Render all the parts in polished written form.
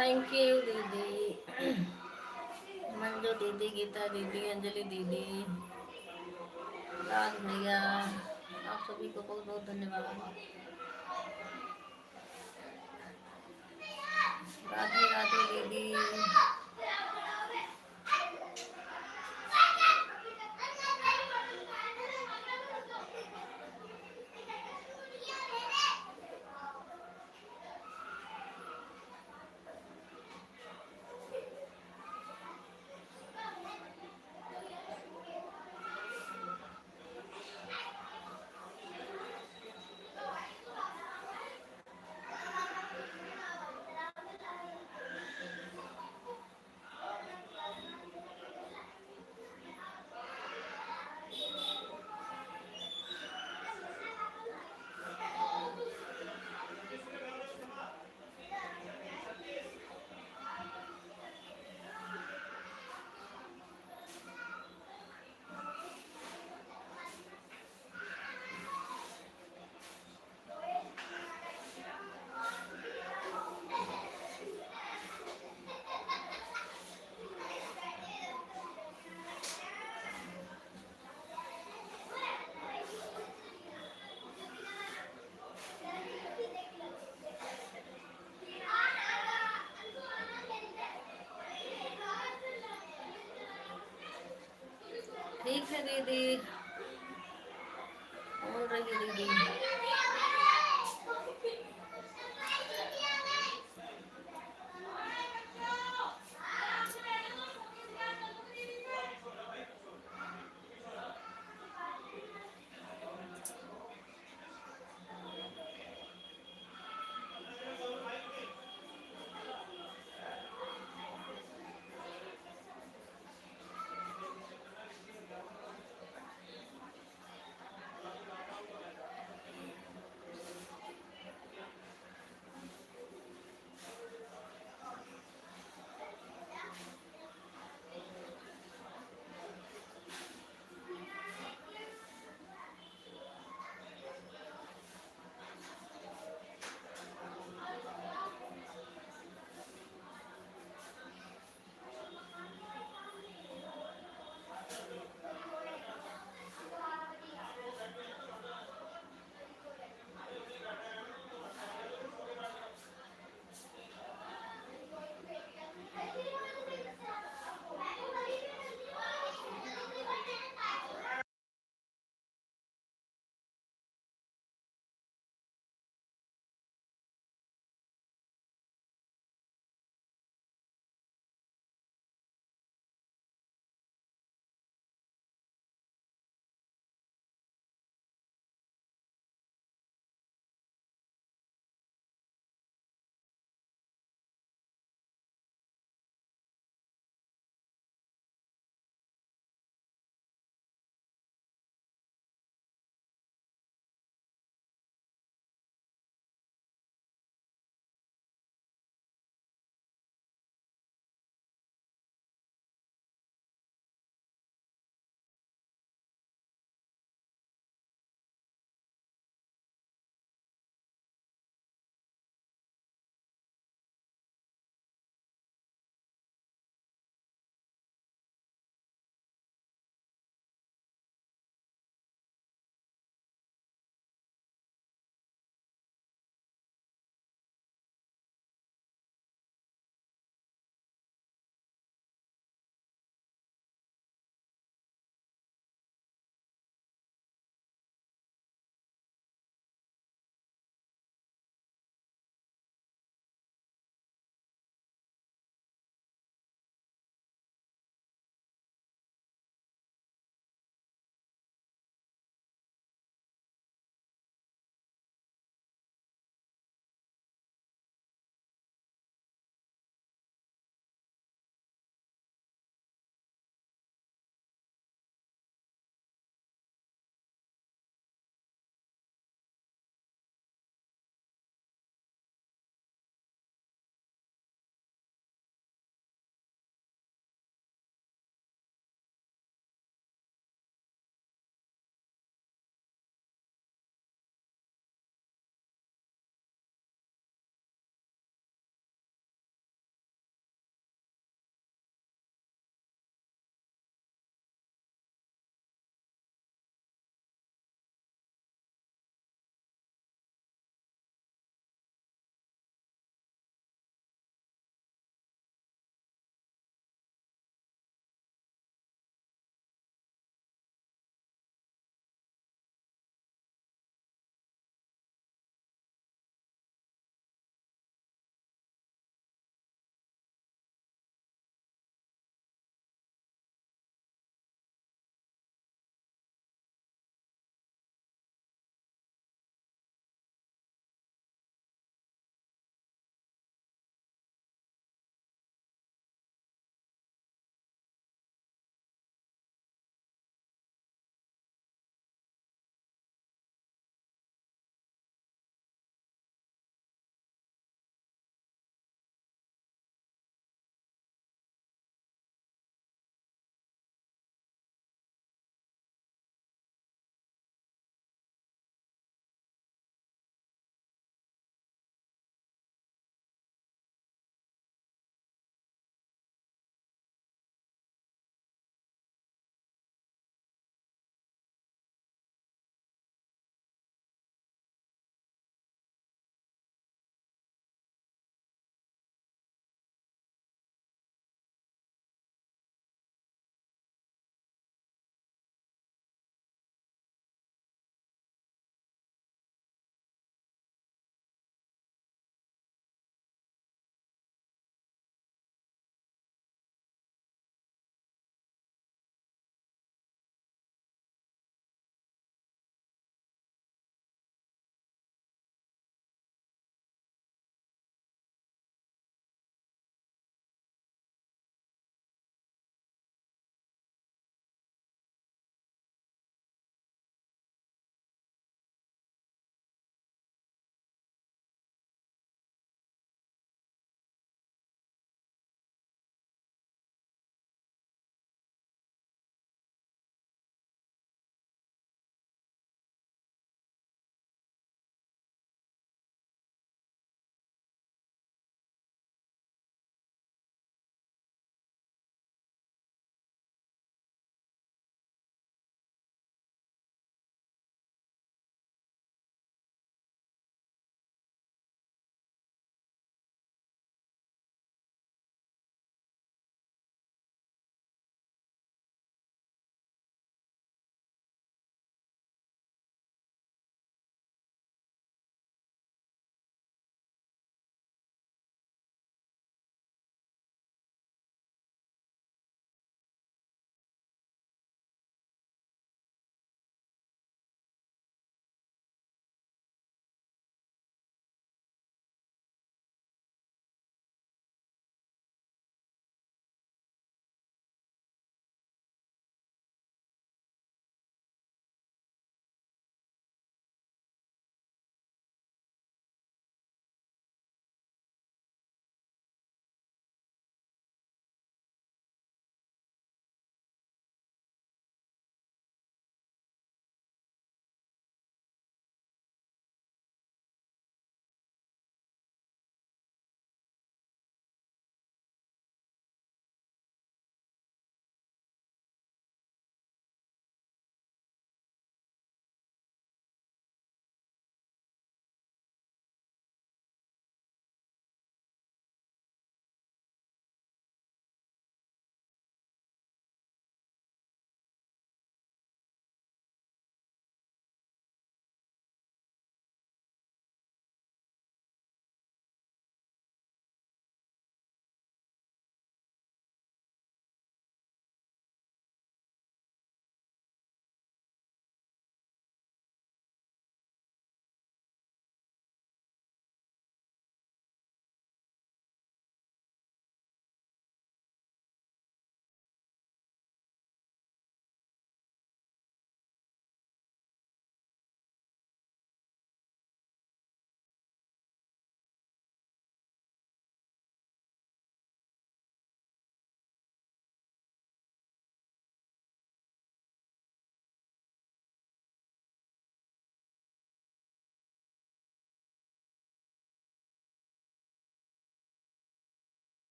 Thank you दीदी। मंजू दीदी, गीता दीदी, अंजलि दीदी, राज भैया, आप सभी को बहुत बहुत धन्यवाद। राधे राधे दीदी। ठीक है दीदी, बोल रही है दीदी।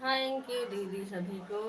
थैंक यू दीदी सभी को।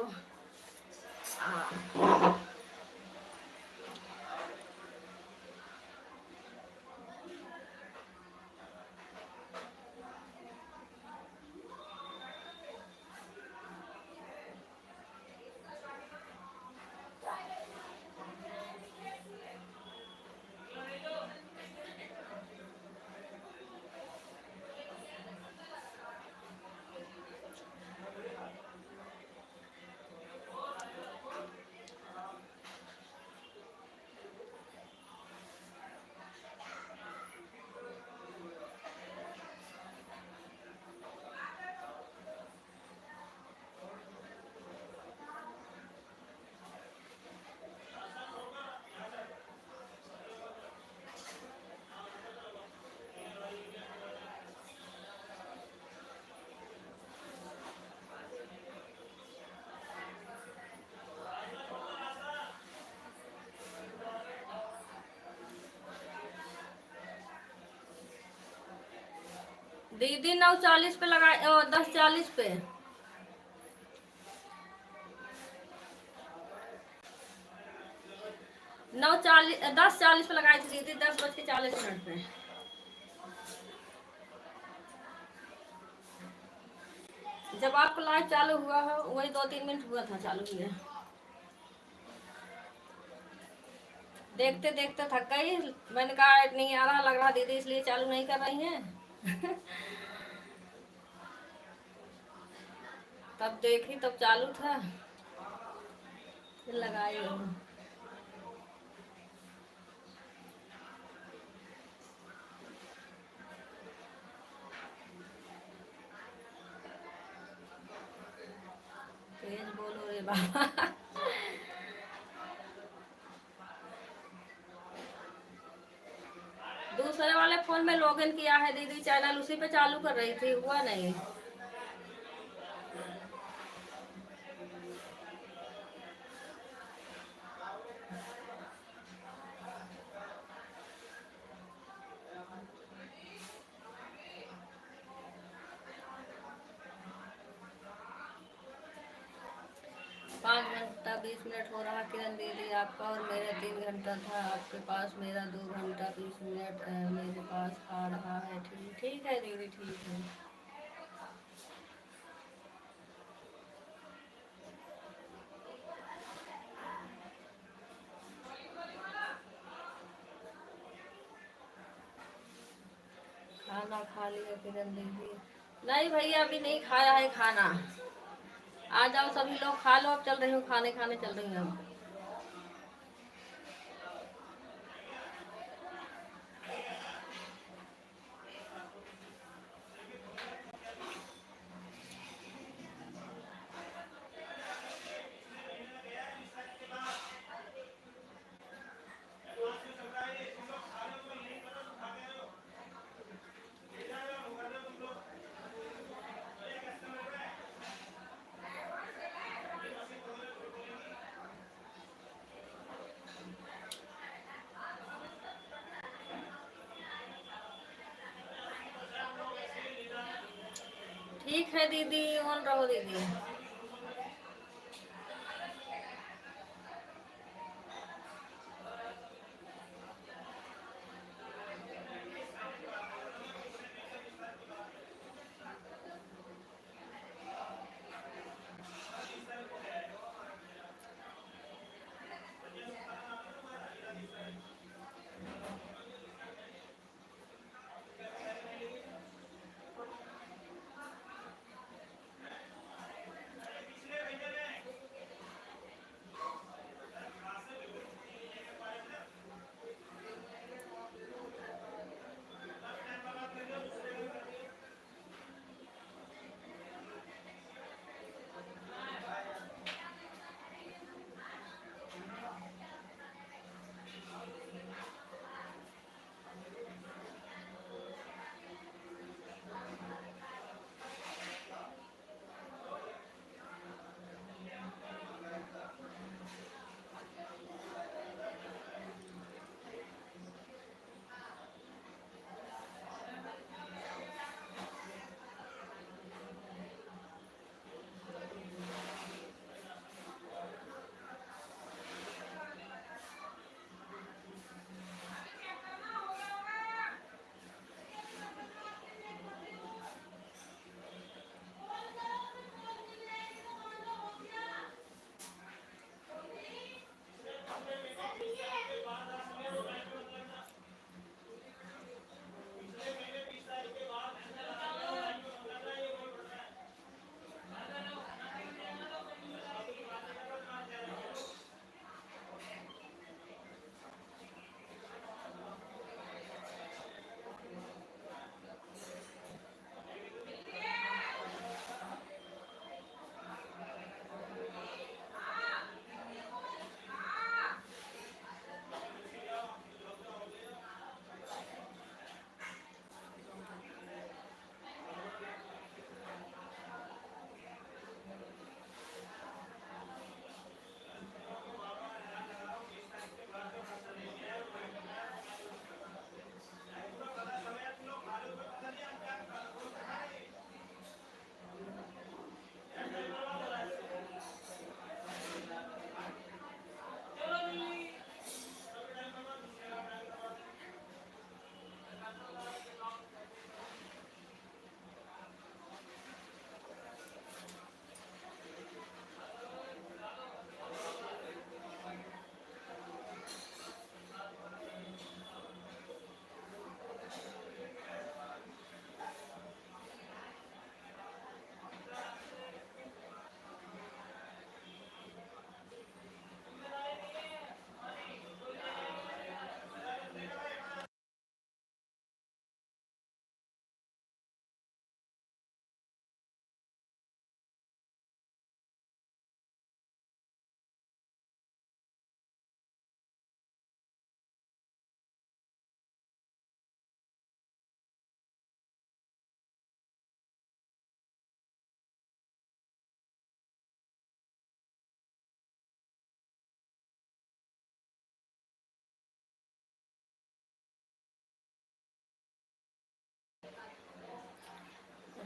दीदी 9:40 पे लगाए, 10:40 पे। 9:40, 10:40 पे लगाई थी दीदी, 10:40 पे। जब आपका लाइव चालू हुआ है वही 2-3 मिनट हुआ था चालू किया। देखते देखते थक गई, मैंने कहा नहीं आ रहा लग रहा दीदी, इसलिए चालू नहीं कर रही हैं। तब देखी तब चालू था, फिर लगाई हो। तेज बोलो रे बाबा। दूसरे वाले फोन में लॉगिन किया है दीदी चैनल, उसी पे चालू कर रही थी, हुआ नहीं। पाँच घंटा 20 मिनट हो रहा किरण दीदी आपका, और मेरा 3 घंटा था आपके पास, मेरा 2 घंटा 20 मिनट मेरे पास आ रहा है। ठीक ठीक है दीदी, ठीक है। खाना खा लिया किरण दीदी? नहीं भैया अभी नहीं खाया है खाना। आ जाओ सभी लोग खा लो, अब चल रही हूँ खाने, खाने चल रही हूँ। ठीक है दीदी, ऑन रहो दीदी।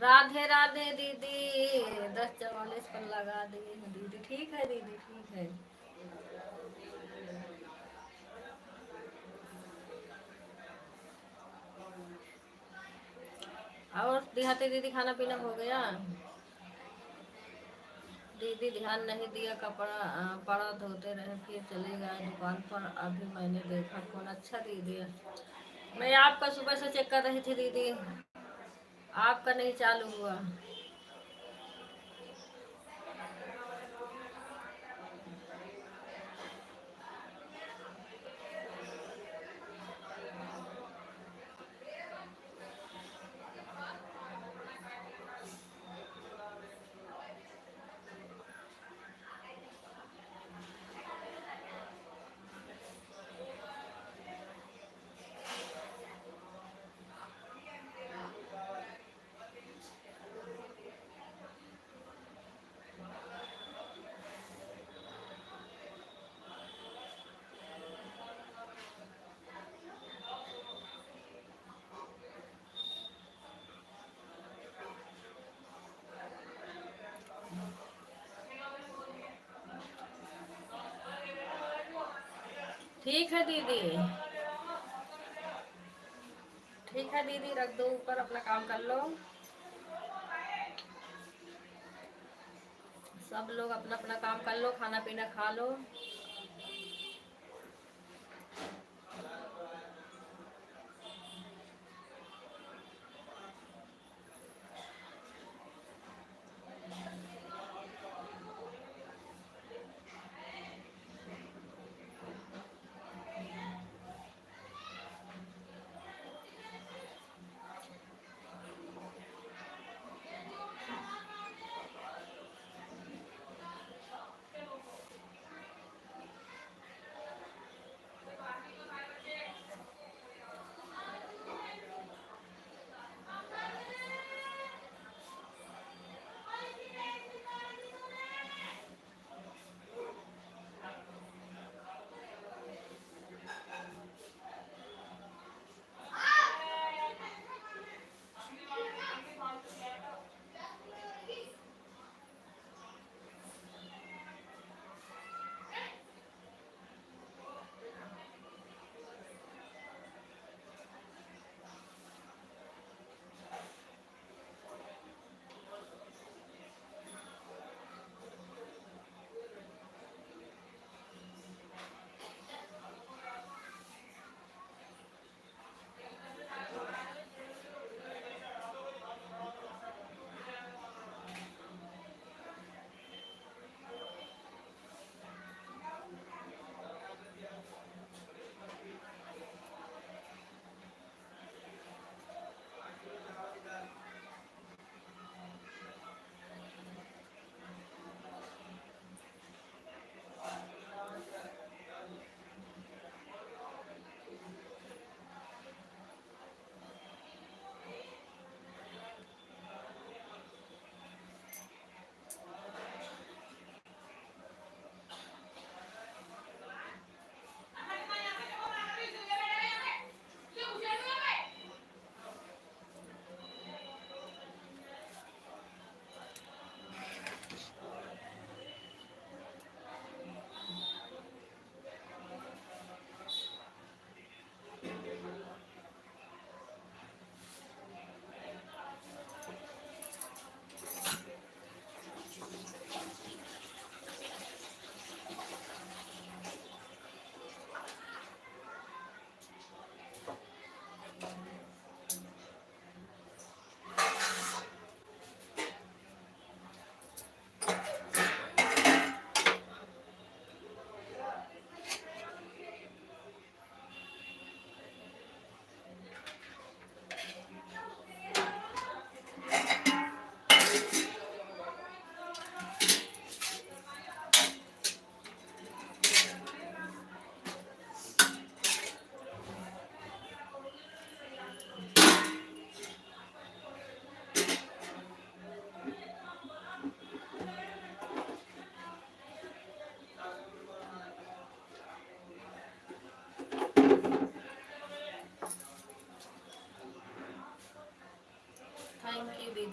राधे राधे दीदी, 10:44 पर लगा दिए हैं दीदी। ठीक है दीदी, ठीक है। और देहाती दीदी, खाना पीना हो गया? दीदी ध्यान नहीं दिया, कपड़ा पड़ा धोते रहे, फिर चले गए दुकान पर। अभी मैंने देखा फोन। अच्छा दीदी, मैं आपका सुबह से चेक कर रही थी दीदी, आपका नहीं चालू हुआ। ठीक है दीदी, ठीक है दीदी, रख दो ऊपर, अपना काम कर लो। सब लोग अपना अपना काम कर लो, खाना पीना खा लो।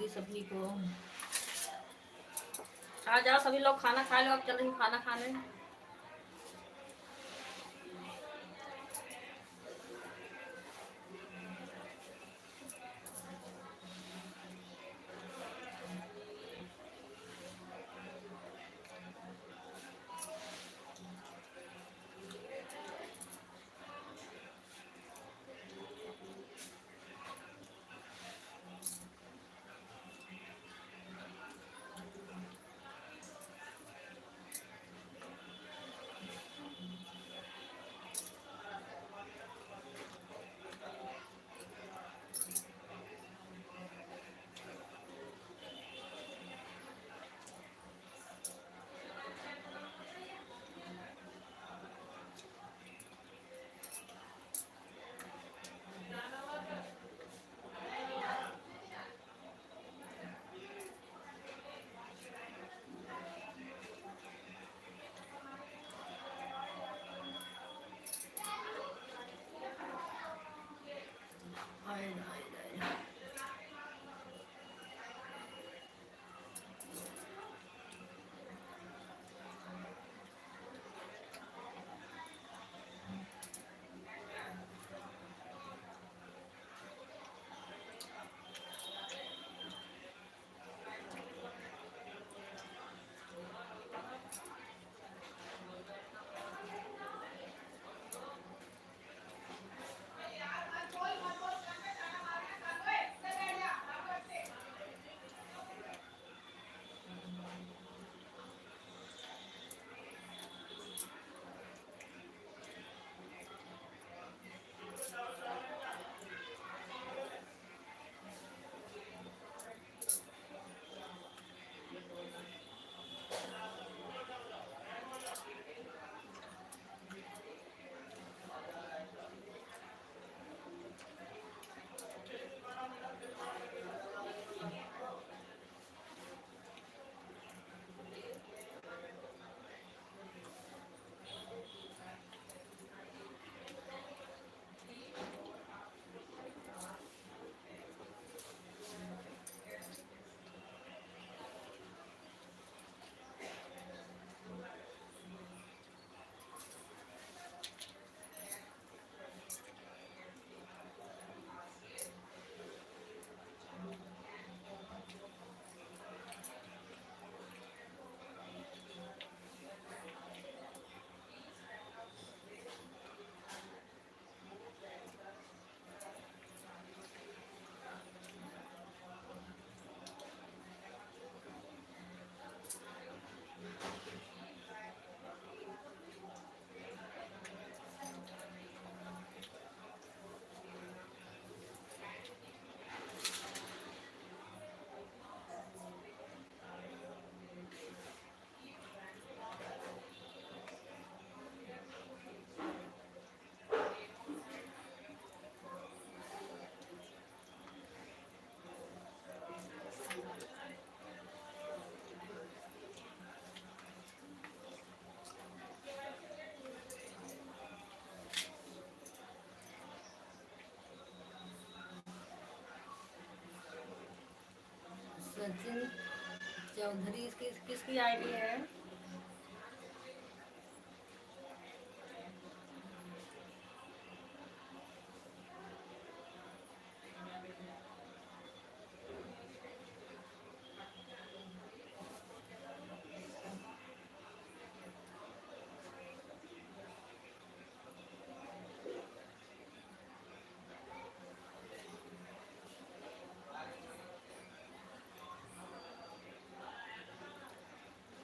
दूंगी सभी को। आ जाओ सभी लोग, खाना खा लो, अब चल रही खाना खाने। आए, आए, आए। सचिन चौधरी किसकी आईडी है?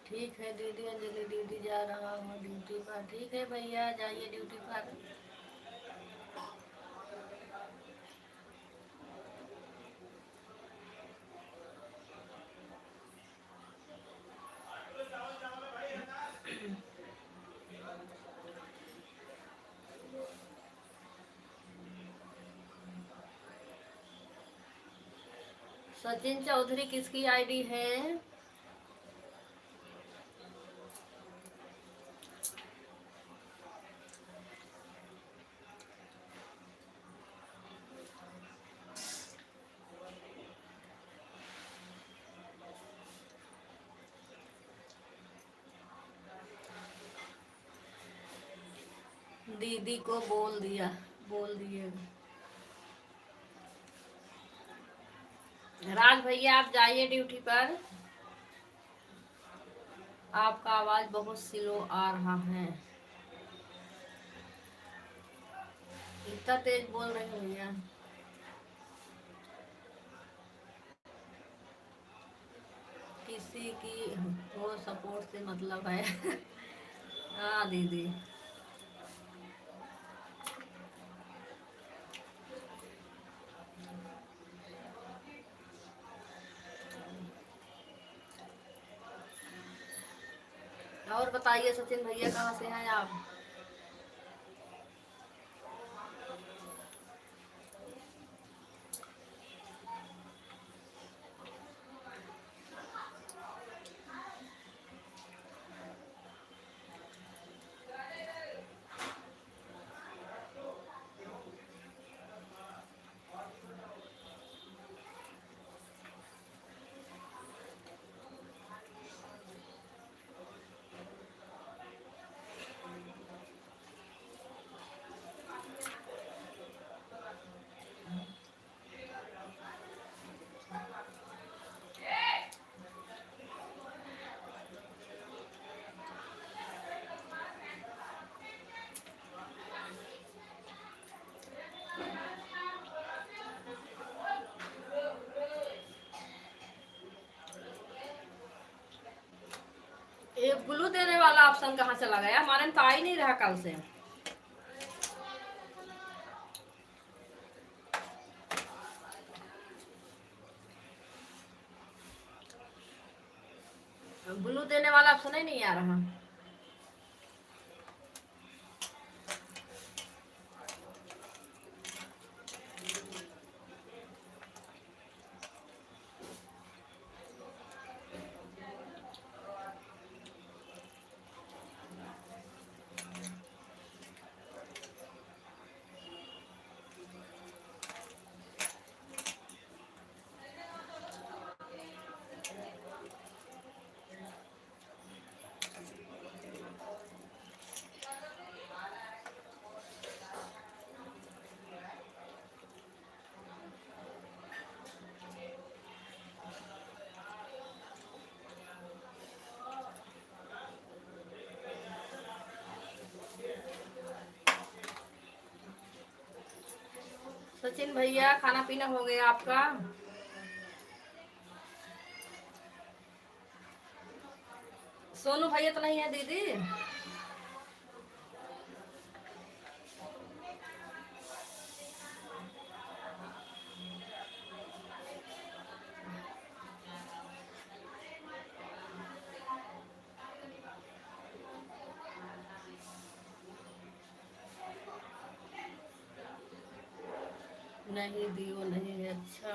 ठीक है दीदी, अंजलि दीदी जा रहा हूँ ड्यूटी पर। ठीक है भैया, जाइए ड्यूटी पर। सचिन चौधरी किसकी आईडी है? दीदी को बोल दिया, बोल दिए। राज भैया आप जाइए ड्यूटी पर, आपका आवाज बहुत स्लो आ रहा है। इतना तेज बोल रहे हैं भैया। किसी की हो सपोर्ट से मतलब है। हाँ दीदी। और बताइए सचिन भैया कहाँ से हैं आप? ये ग्लू देने वाला ऑप्शन कहाँ चला गया? हमारे में तो आ ही नहीं रहा कल से। ग्लू देने वाला ऑप्शन ही नहीं आ रहा। सचिन भैया खाना पीना हो गया आपका? सोनू भैया तो नहीं है दीदी? नहीं दियो नहीं है। अच्छा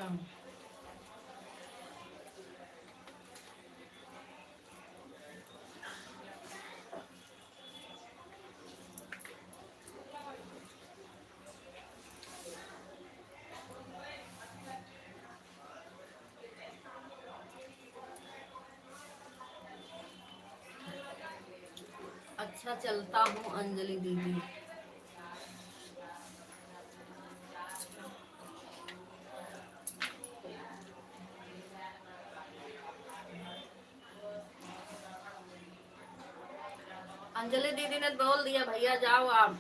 अच्छा चलता हूँ अंजलि दीदी। अंजलि दीदी ने बोल दिया भैया जाओ आप,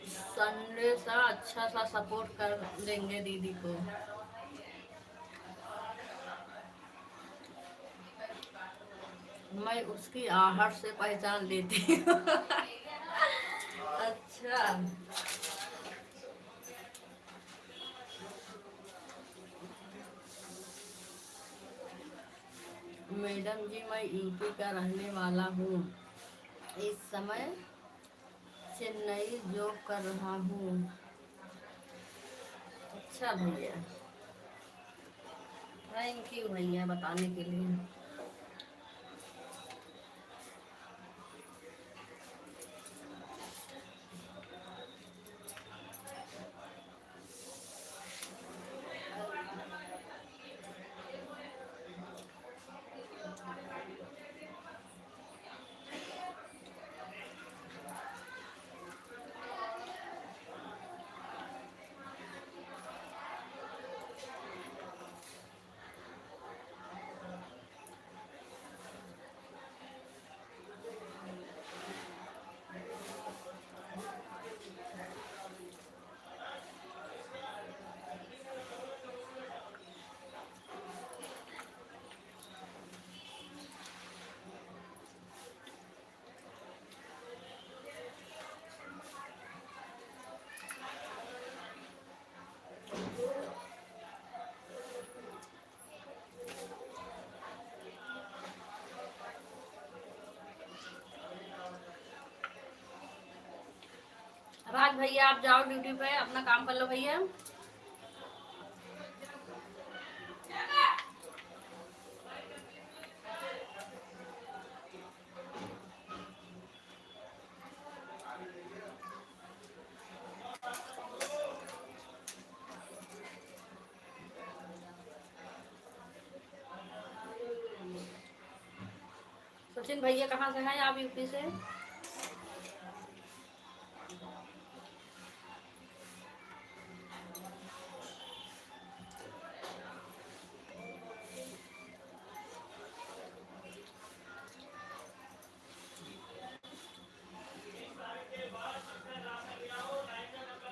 संडे सा अच्छा सा सपोर्ट कर देंगे दीदी को। मैं उसकी आहट से पहचान लेती हूँ। अच्छा मैडम जी मैं यूपी का रहने वाला हूँ, इस समय चेन्नई जॉब कर रहा हूँ। अच्छा भैया, थैंक यू भैया बताने के लिए। राज भैया आप जाओ ड्यूटी पे, अपना काम कर लो भैया। सचिन भैया कहाँ से हैं आप? यूपी से।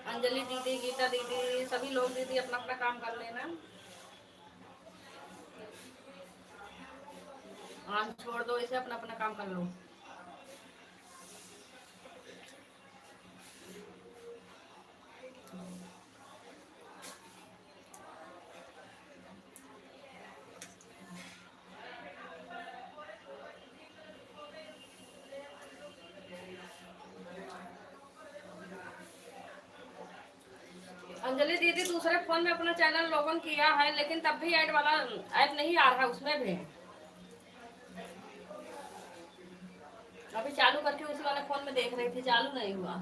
अंजलि दीदी, गीता दीदी, सभी लोग दीदी अपना अपना काम कर लेना। हाँ छोड़ दो इसे, अपना अपना काम कर लो। अंजलि दीदी दूसरे फोन में अपना चैनल लॉगिन किया है, लेकिन तब भी ऐड वाला ऐड नहीं आ रहा उसमें भी। अभी चालू करके उसी वाले फोन में देख रही थी, चालू नहीं हुआ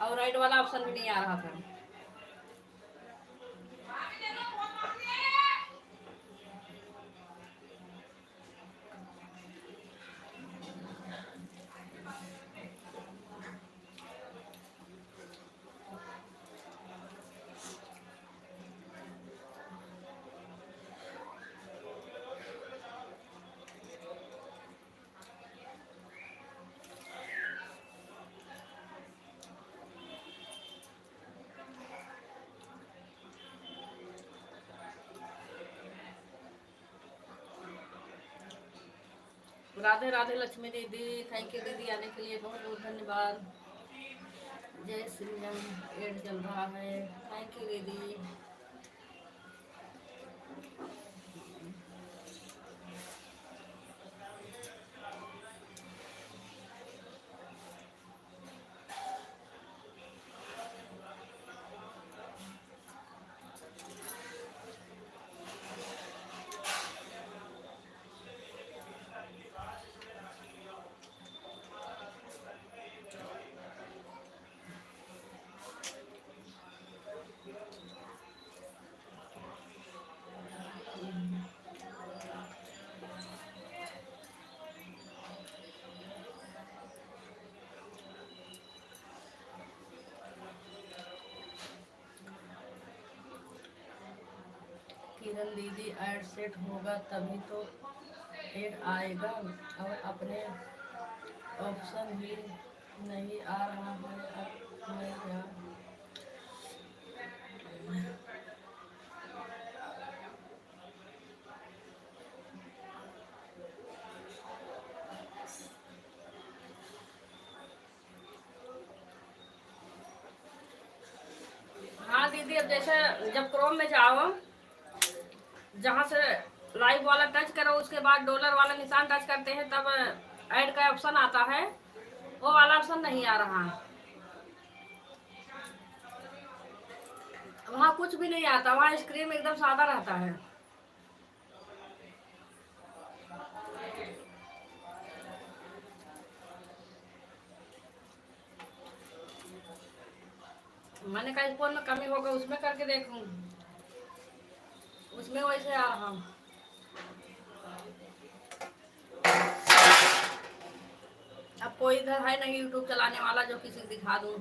और ऐड वाला ऑप्शन भी नहीं आ रहा था। राधे राधे लक्ष्मी दीदी, थैंक यू दीदी आने के लिए, बहुत बहुत धन्यवाद। जय श्री राम। एड चल रहा है, थैंक यू दीदी। किरण दीदी ऐड सेट होगा तभी तो ऐड आएगा, और अपने ऑप्शन ही नहीं आ रहा है, अब मैं क्या। हाँ दीदी, अब जैसे जब क्रोम में जाओ, जहाँ से लाइव वाला टच करो, उसके बाद डॉलर वाला निशान टच करते हैं, तब ऐड का ऑप्शन आता है, वो वाला ऑप्शन नहीं आ रहा। वहाँ कुछ भी नहीं आता, वहाँ स्क्रीन एकदम सादा रहता है। मैंने कहा इस फोन में कमी होगा, उसमें करके देखूं, उसमें वैसे आ रहा। अब कोई इधर है नहीं यूट्यूब चलाने वाला जो किसी को दिखा दूं।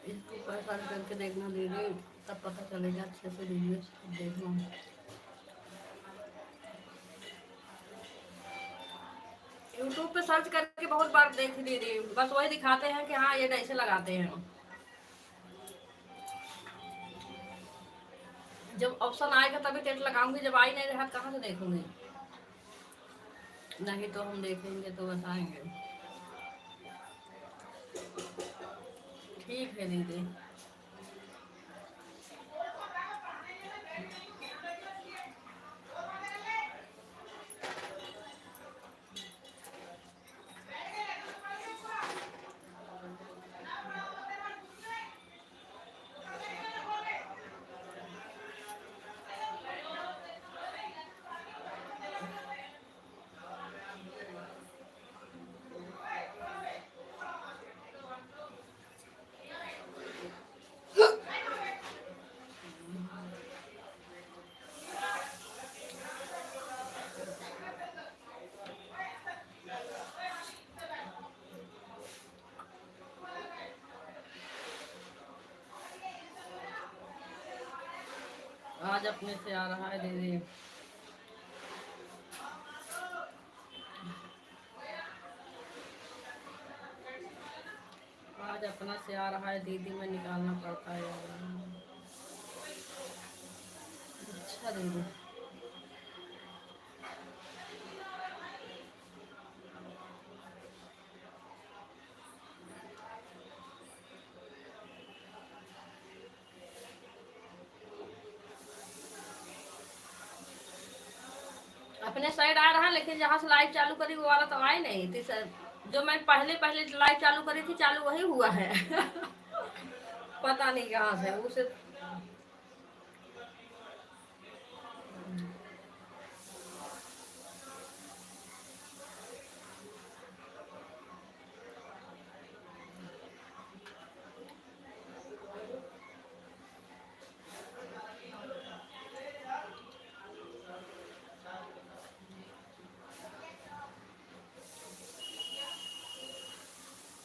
इसको सर्च करके देखना दीदी, तब पता चलेगा अच्छे से, वीडियो देखना। यूट्यूब पे सर्च करके बहुत बार देख दीदी, बस वही दिखाते हैं कि हाँ ये ऐसे लगाते हैं। जब ऑप्शन आएगा तभी टेट लगाऊंगी, जब आई नहीं रहा कहाँ से देखूंगी। नहीं तो हम देखेंगे तो बताएंगे। ठीक है दीदी। आज अपने से आ रहा है दीदी। आज अपना से आ रहा है दीदी, में निकालना पड़ता है यार। अच्छा दीदी, अपने साइड आ रहा है, लेकिन जहाँ से लाइव चालू करी वो वाला तो आए नहीं थी सर। जो मैं पहले पहले लाइव चालू करी थी, चालू वही हुआ है। पता नहीं कहाँ से उसे।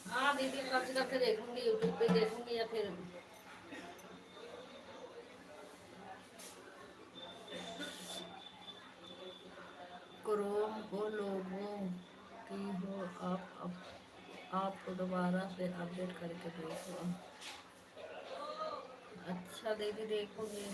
हाँ दीदी, सर्च करके देखूंगी, यूट्यूब पे देखूंगी या फिर क्रोम को लोगों की हो। आपको दोबारा से अपडेट करके देखो। अच्छा दीदी, देखोगे।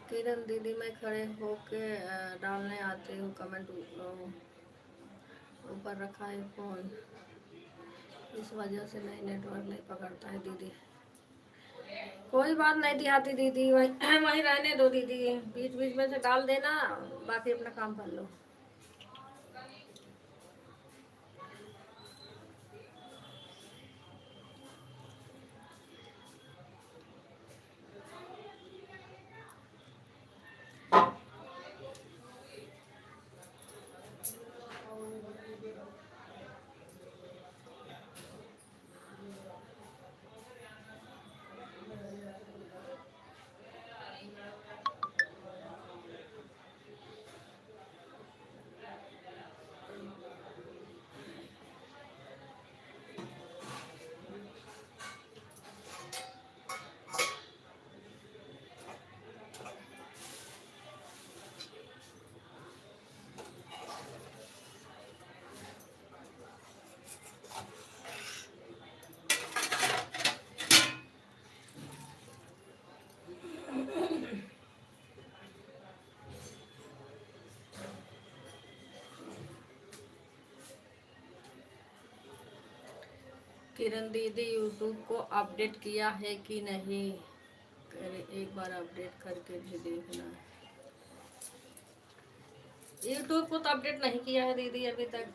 किरण दीदी मैं खड़े होके डालने आती हूँ कमेंट, ऊपर रखा है फोन, इस वजह से नहीं नेटवर्क नहीं पकड़ता है दीदी। कोई बात नहीं दिहाती दीदी, वहीं वहीं रहने दो दीदी, बीच बीच में से डाल देना, बाकी अपना काम कर लो। किरण दीदी यूट्यूब को अपडेट किया है कि नहीं, एक बार अपडेट करके भी देखना। यूट्यूब को तो अपडेट नहीं किया है दीदी अभी तक।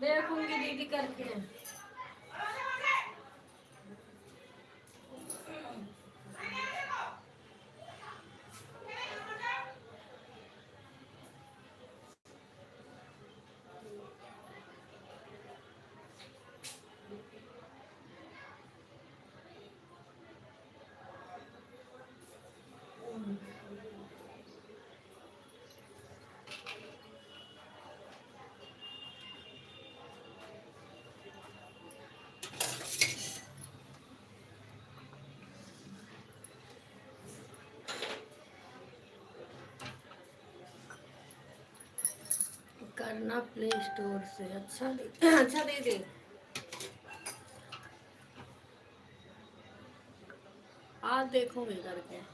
देखूंगी दीदी करके। करना प्ले स्टोर से। अच्छा दीदी, अच्छा दीदी, आज देखूंगी करके।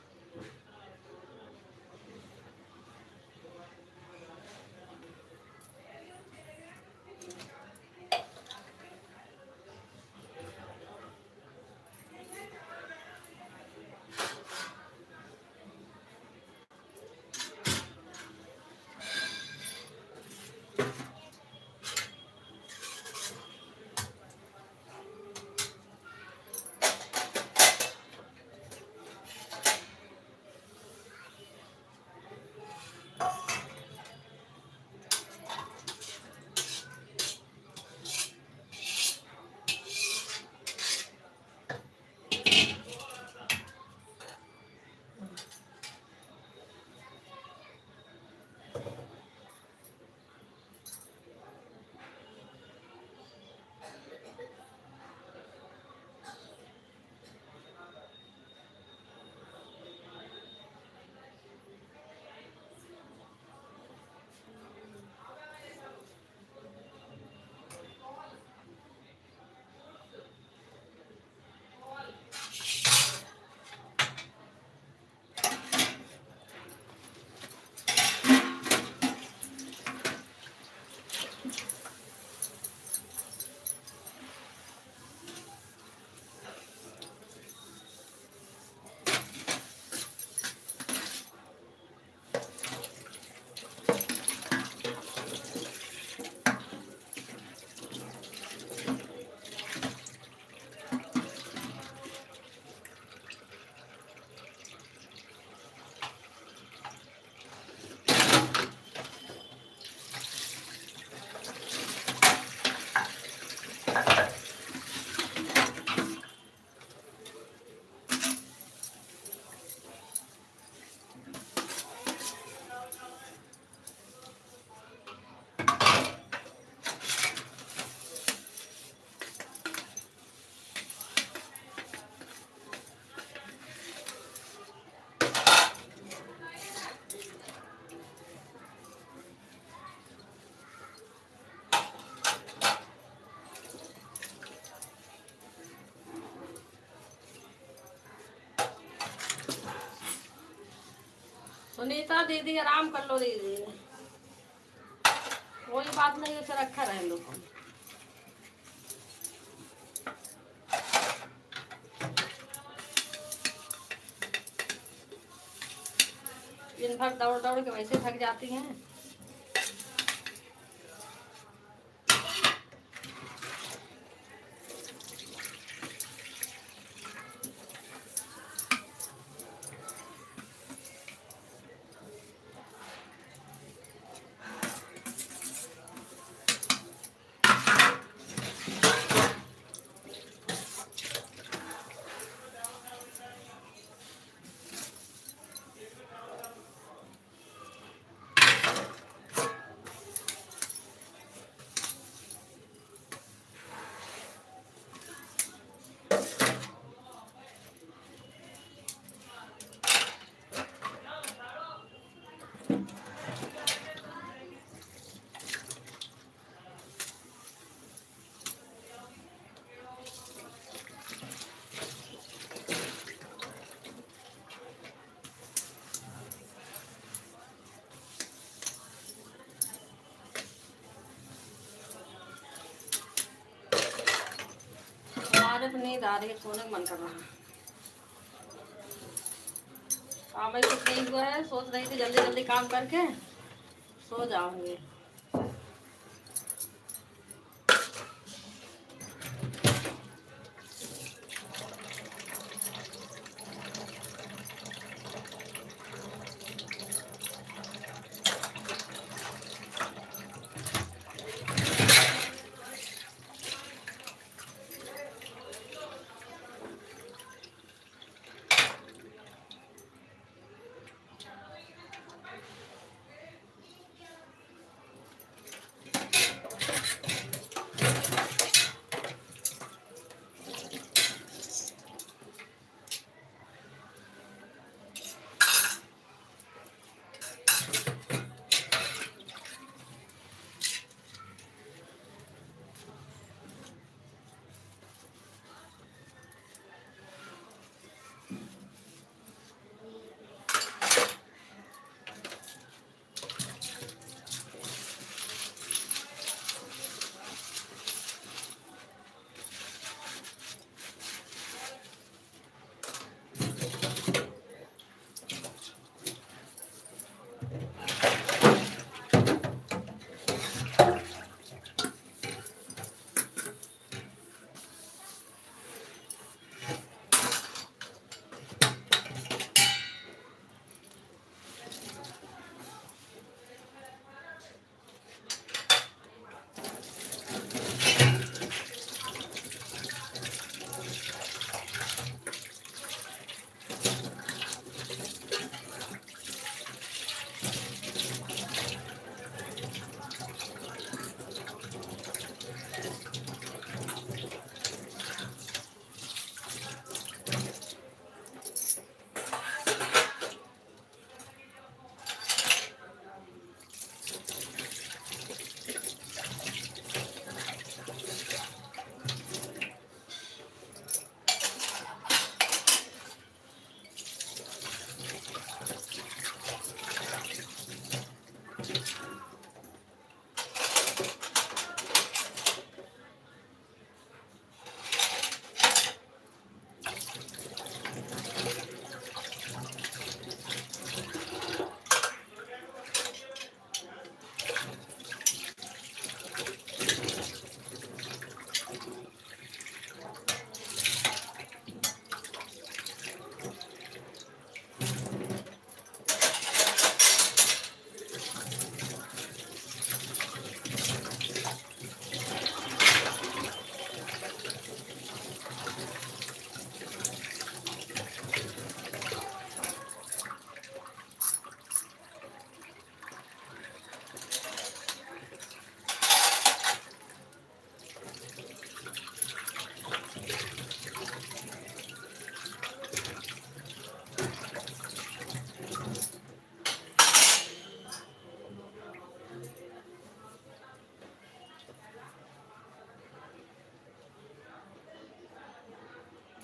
सुनीता दीदी आराम कर लो दीदी, कोई बात नहीं, उसे रखा रहे लोग। दिन भर दौड़ दौड़ के वैसे थक जाती हैं। हमारे तो नींद आ रही है, सोने का मन कर रहा है। हाँ भाई, कुछ नहीं हुआ है, सोच रही थी जल्दी जल्दी काम करके सो जाऊंगी।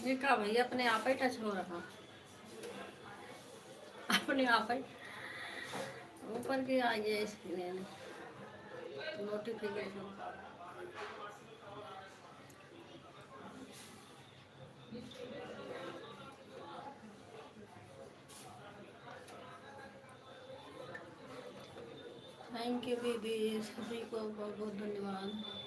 ये क्या भैया, अपने आप ही टच हो रहा, अपने आप ही। ऊपर की आई है स्क्रीन नोटिफिकेशन। थैंक यू दीदी, सभी को बहुत बहुत धन्यवाद।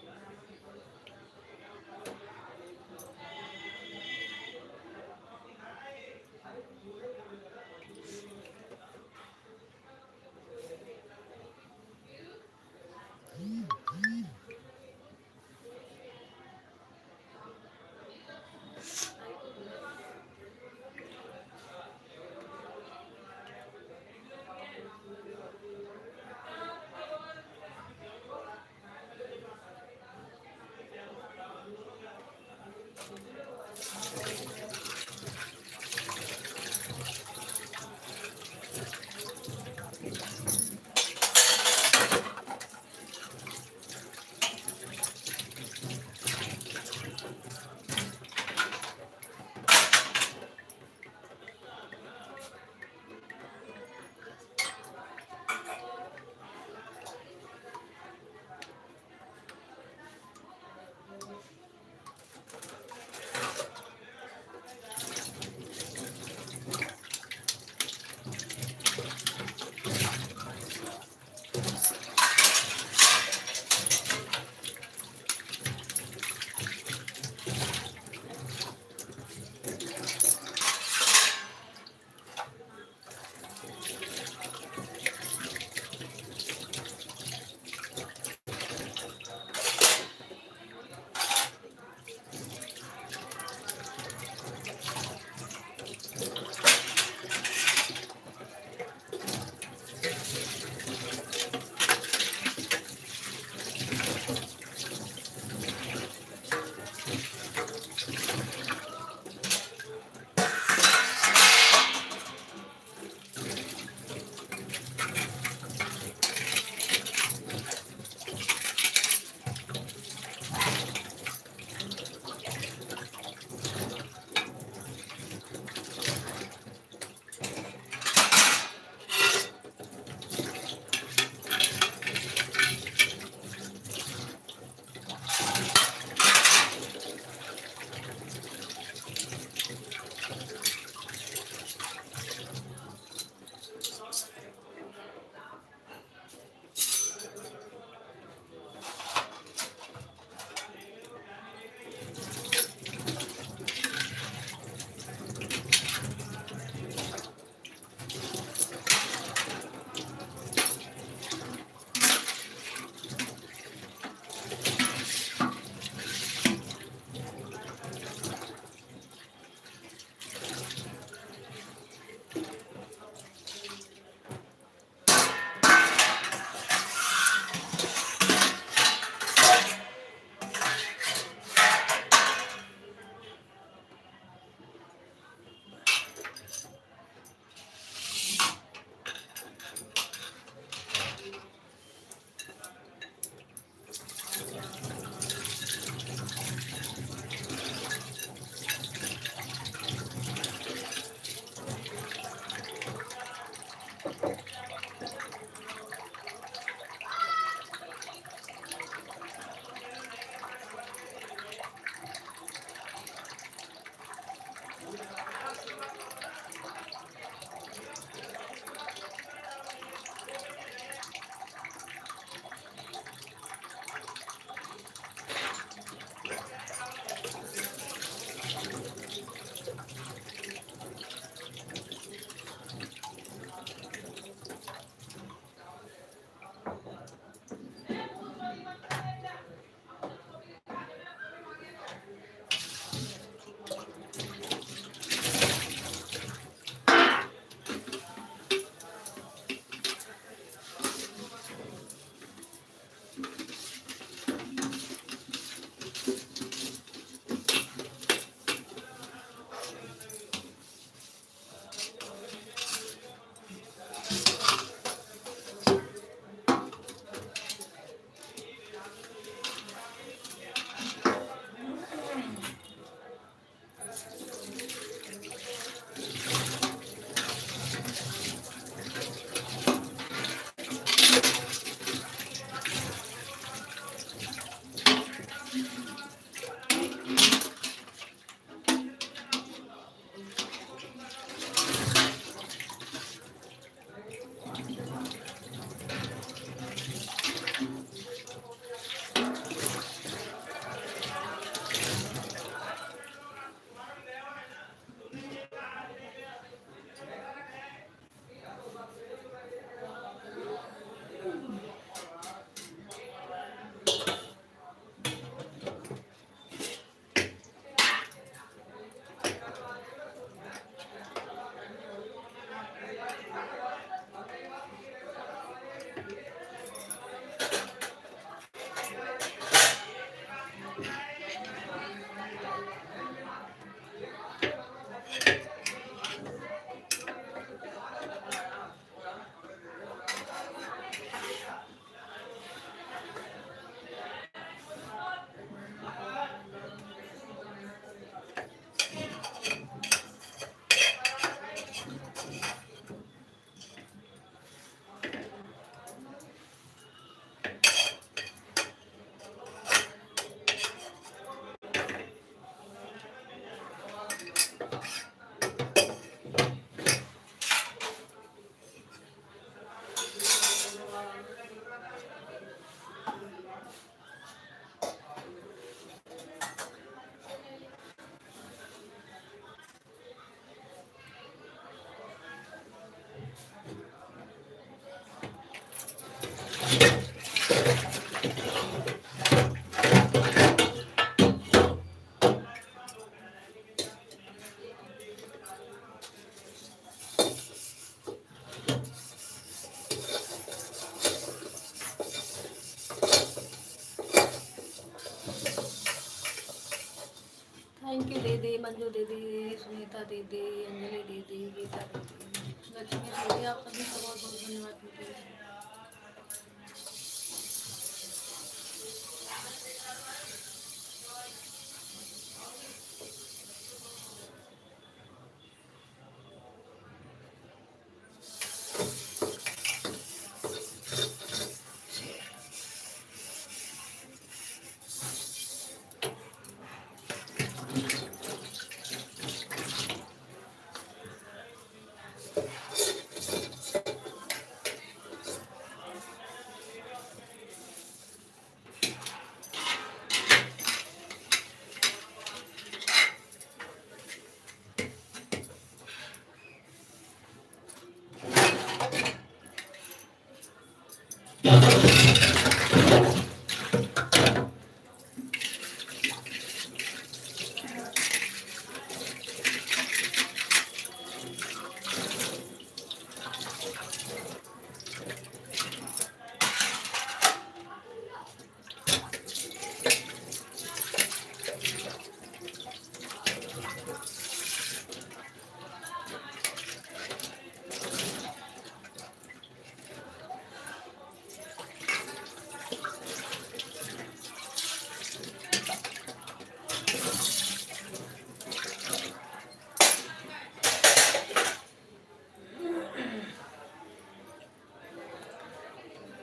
थैंक यू दीदी, मंजू दीदी, सुनीता दीदी, अंजलि दीदी, गीता दीदी, लक्ष्मी दीदी, आप सभी का बहुत बहुत धन्यवाद दीदी।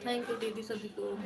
थैंक यू दीदी सभी को।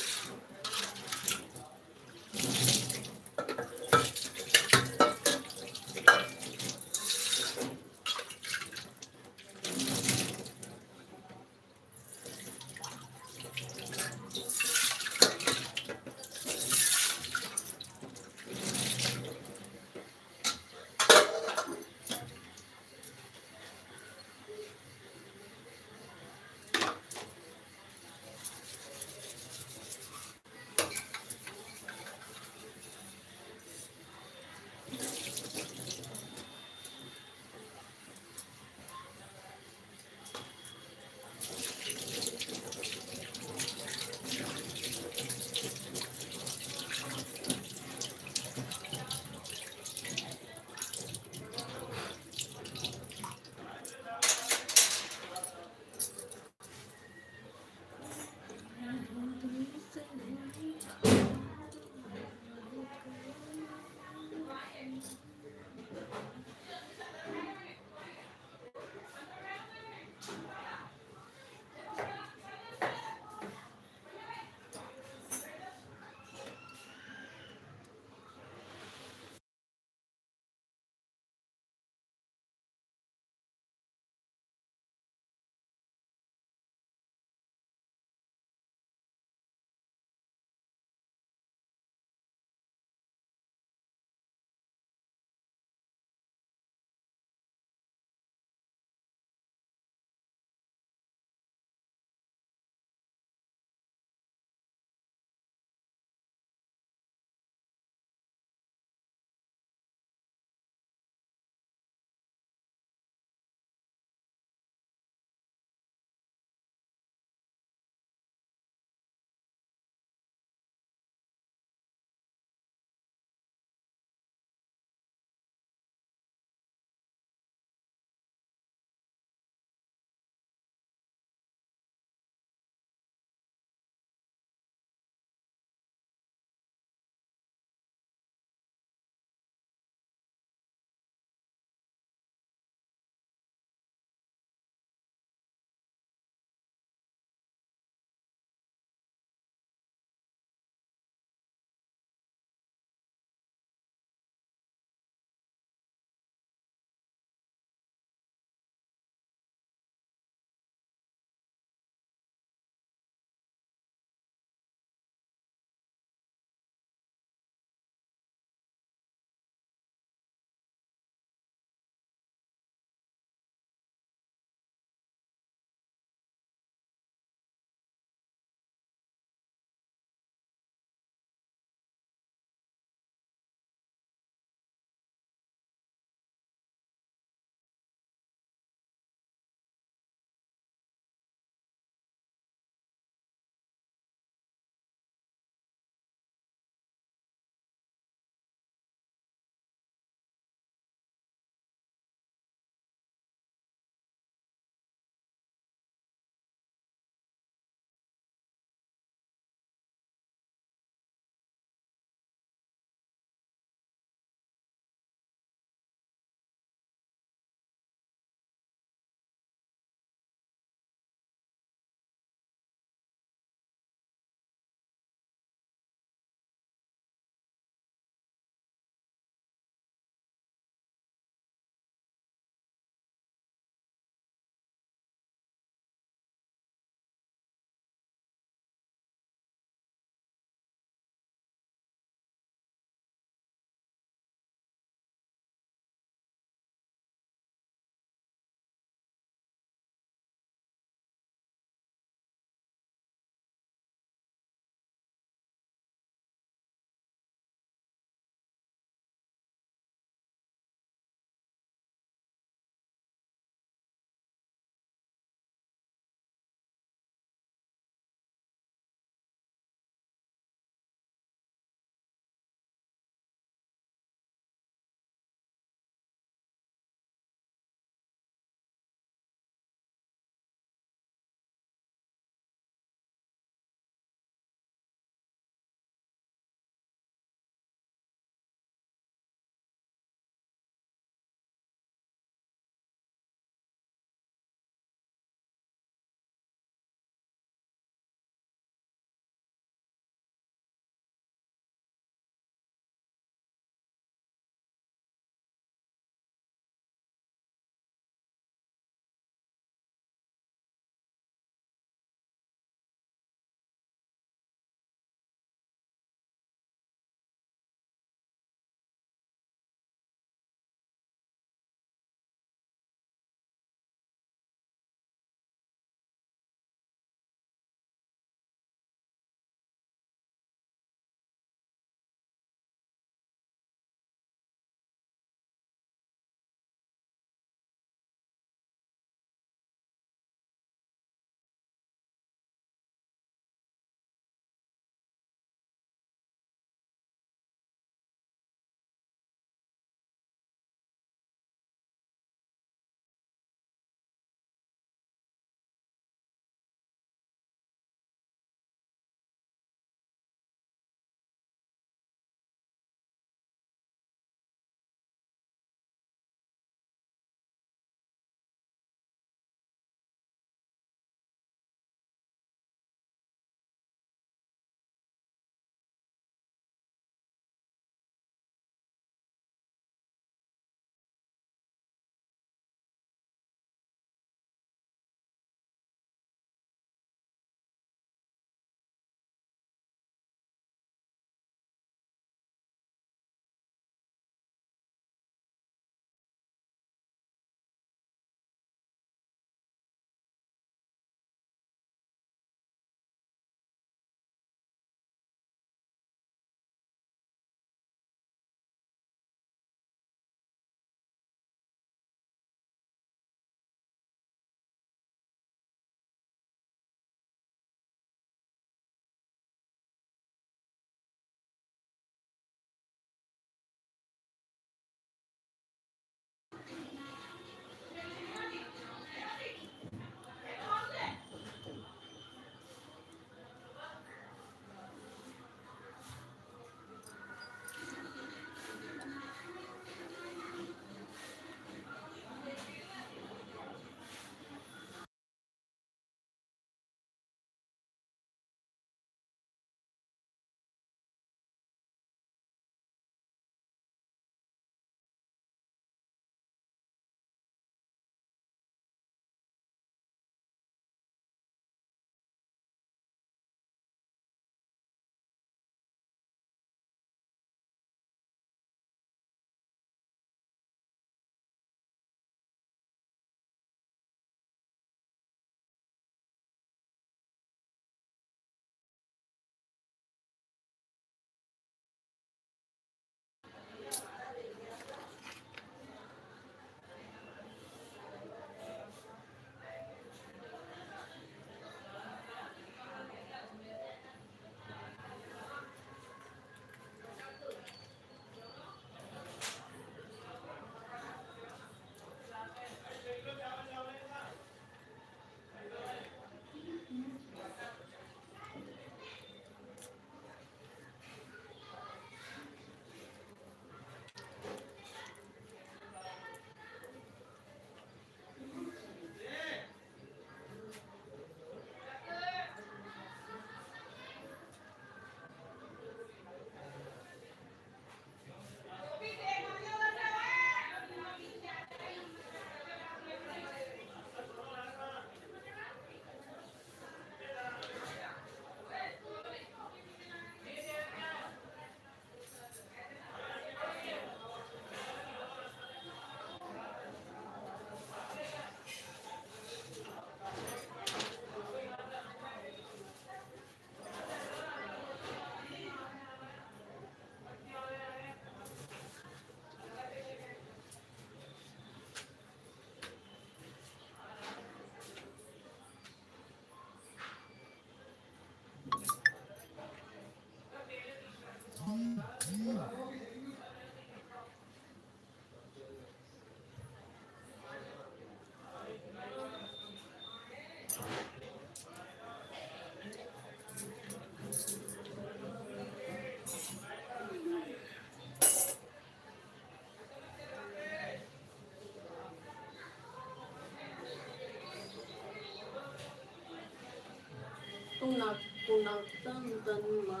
Tunak tunak tan tan ma.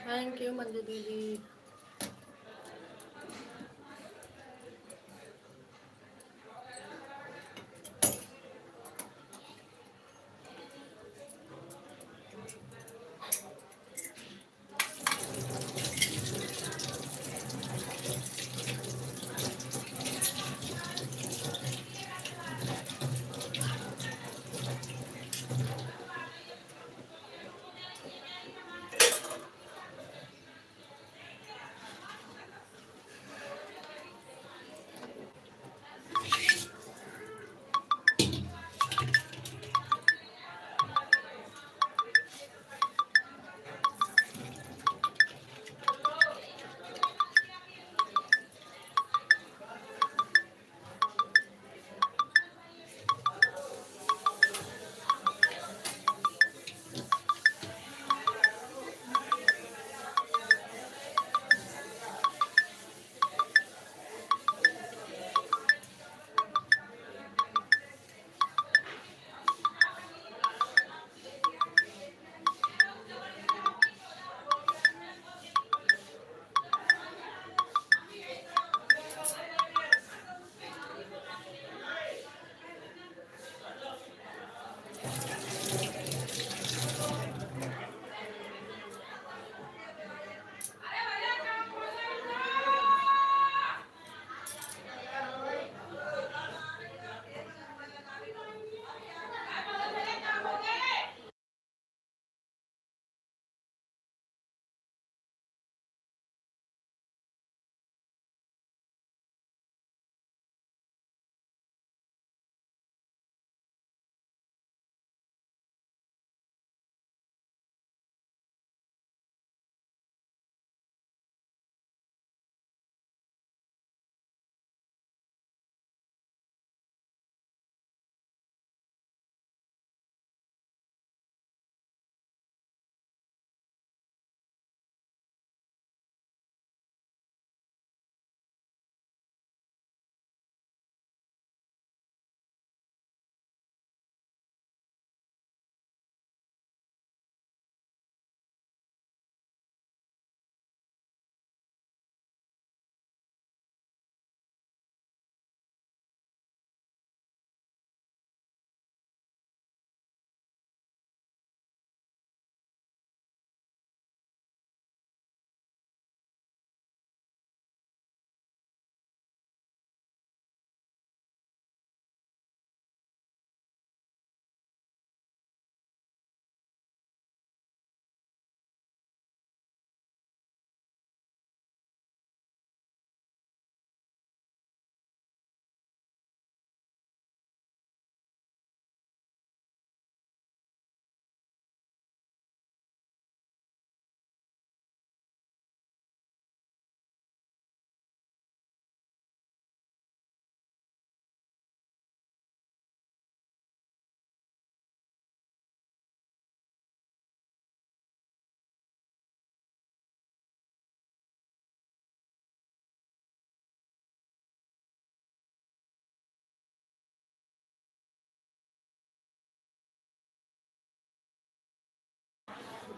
Thank you, Manju Didi.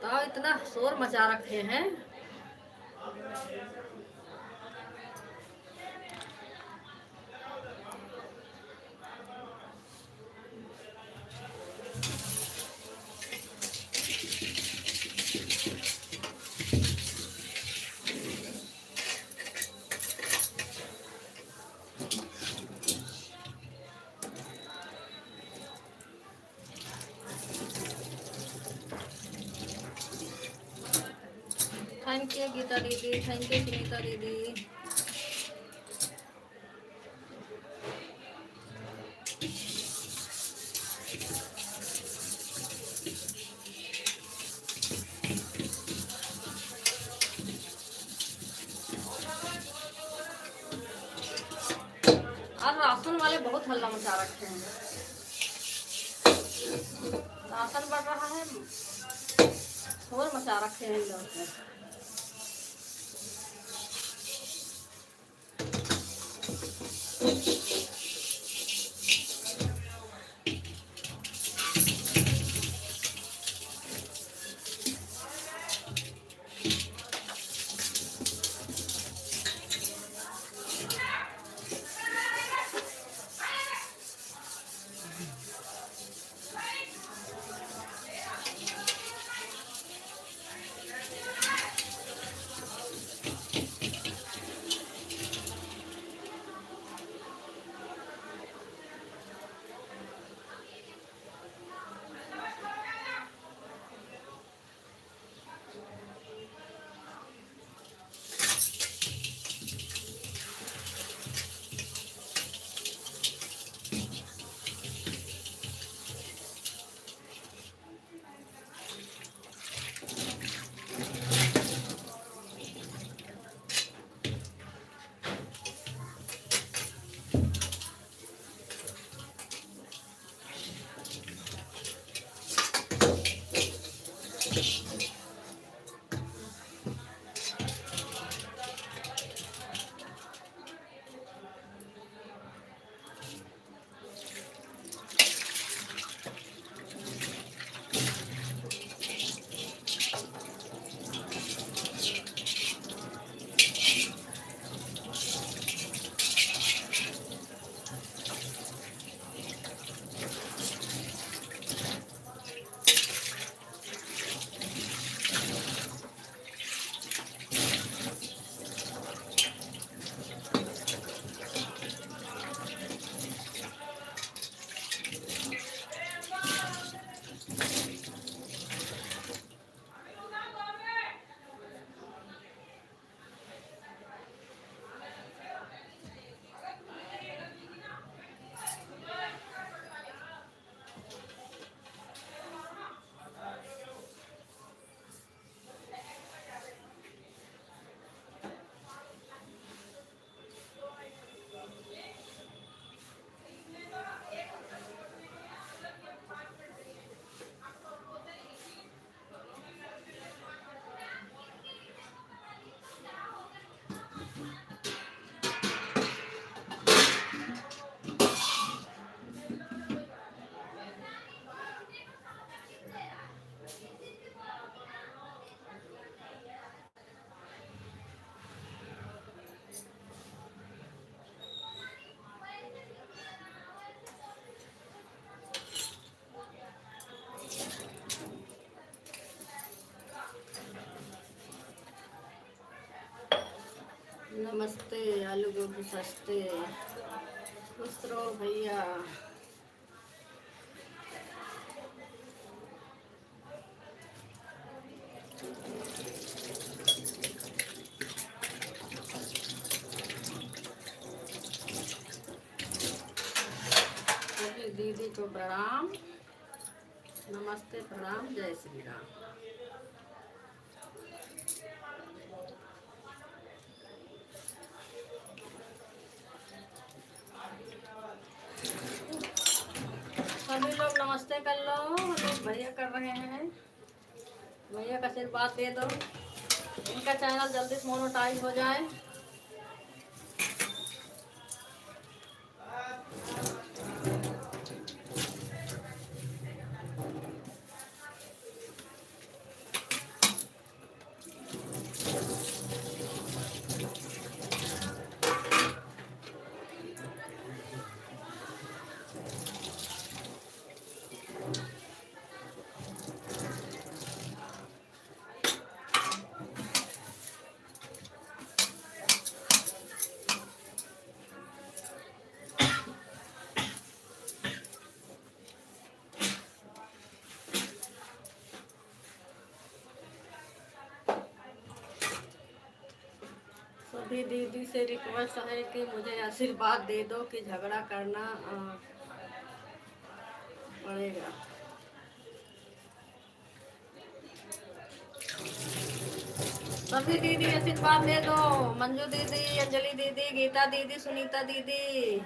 बताओ, इतना शोर मचा रखे हैं। थैंक यू गीता दीदी, थैंक यू सुनीता दीदी। आज राशन वाले बहुत हल्ला मचा रखे हैं। राशन बढ़ रहा है, शोर मचा रखे हैं लोग। नमस्ते, आलू गोभी सस्ते, खुश रहो भैया। दीदी को प्रणाम, नमस्ते, प्रणाम, जय श्री राम। सभी लोग नमस्ते कर लो, भैया कर रहे हैं। भैया का आशीर्वाद दे दो, इनका चैनल जल्दी से मोनेटाइज हो जाए। अभी दीदी से रिक्वेस्ट है कि मुझे आशीर्वाद दे दो कि झगड़ा करना पड़ेगा। सभी दीदी आशीर्वाद दे दो। मंजू दीदी, अंजलि दीदी, गीता दीदी, सुनीता दीदी।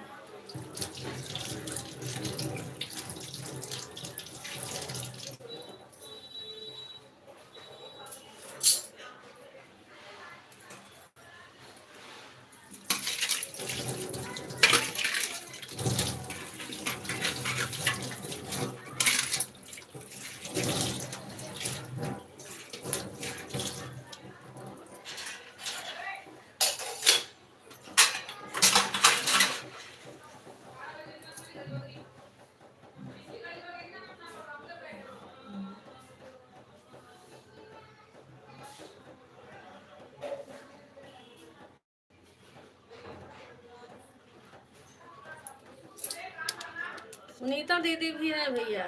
सुनीता दीदी भी है भैया।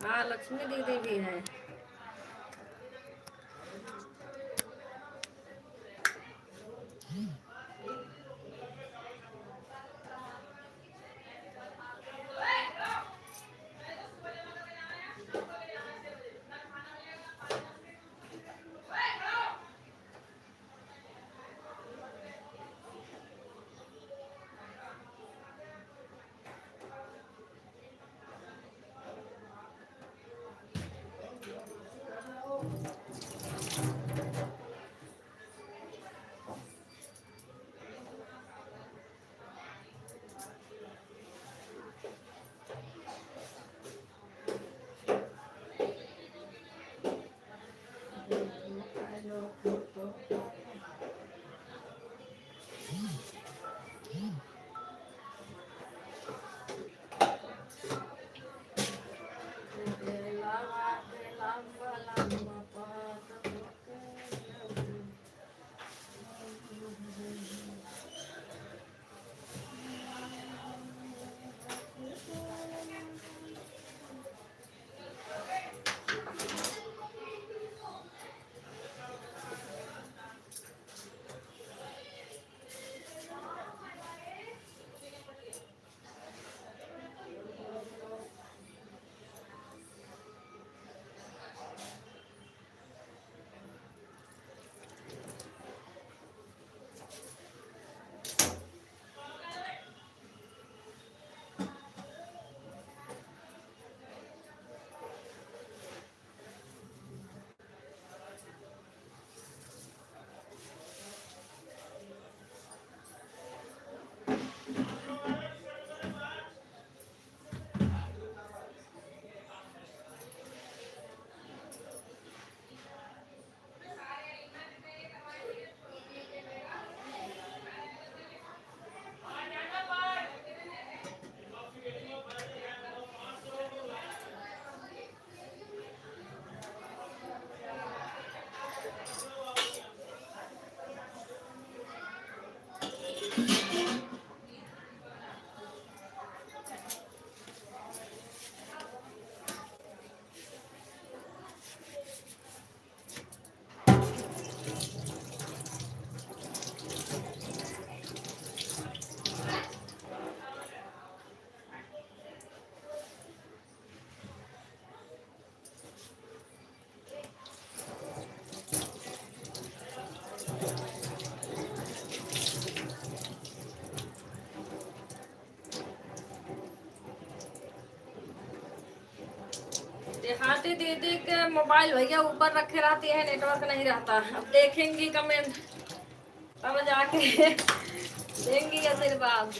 हाँ, लक्ष्मी दीदी भी है। देहाती दीदी के मोबाइल भैया ऊपर रखे रहती है, नेटवर्क नहीं रहता। अब देखेंगी कमेंट तब जाके देंगी आशीर्वाद।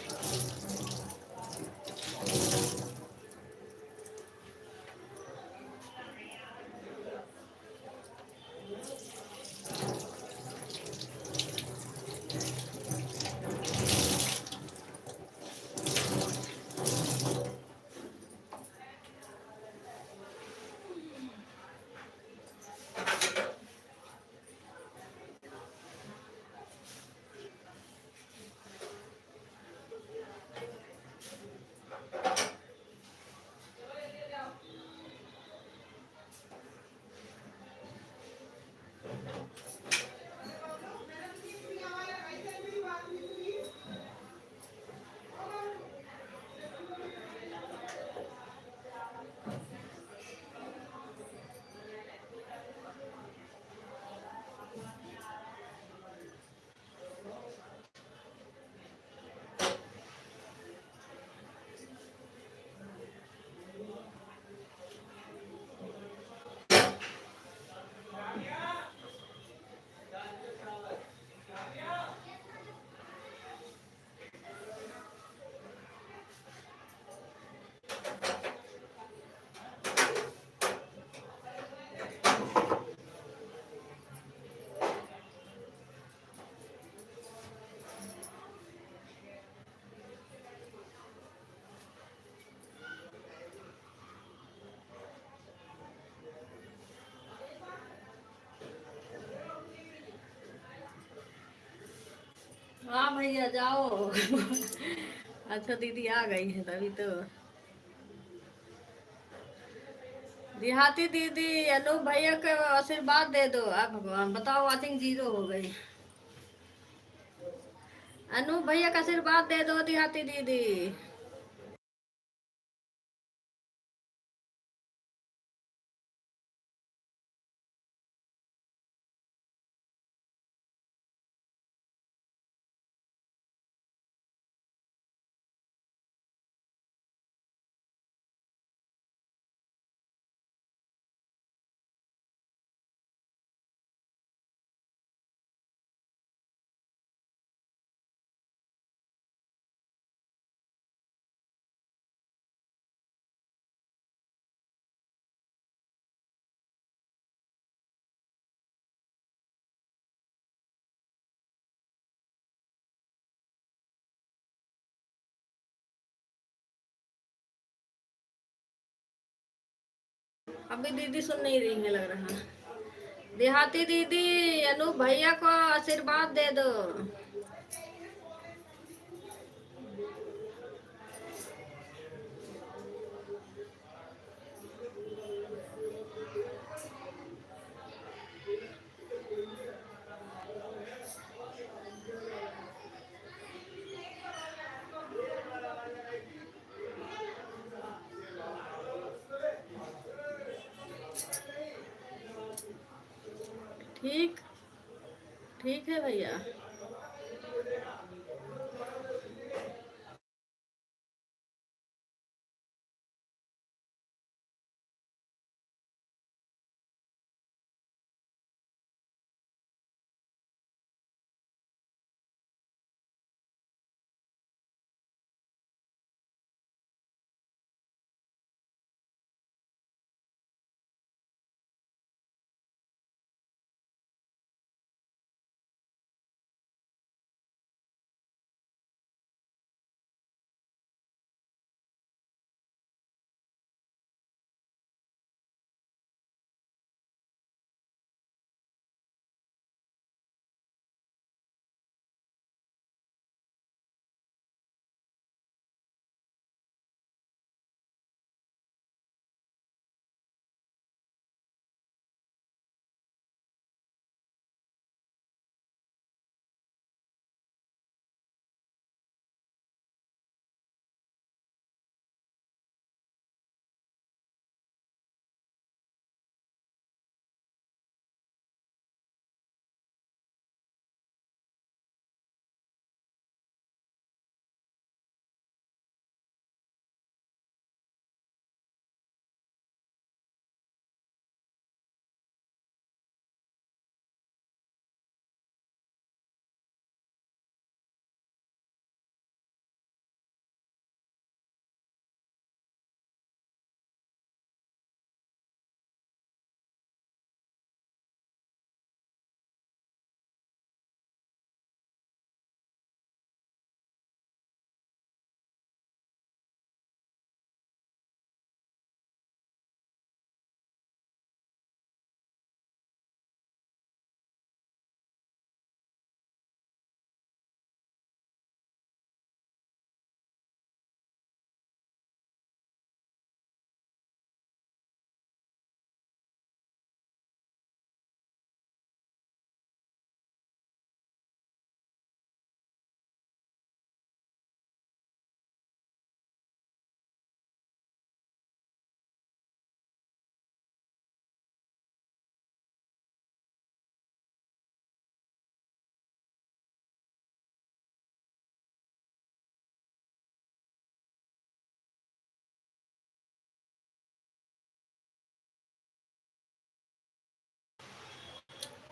हाँ भैया जाओ। अच्छा दीदी आ गई है तभी तो। देहाती दीदी, अनूप भैया को आशीर्वाद दे दो। अब भगवान बताओ, वॉचिंग जीरो हो गई। अनूप भैया का आशीर्वाद दे दो देहाती दीदी। अभी दीदी सुन नहीं रही है लग रहा। देहाती दीदी, अनूप भैया को आशीर्वाद दे दो। ठीक, ठीक है भैया।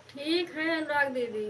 ठीक है अनुराग दीदी।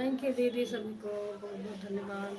थैंक यू दीदी, सभी को बहुत बहुत धन्यवाद।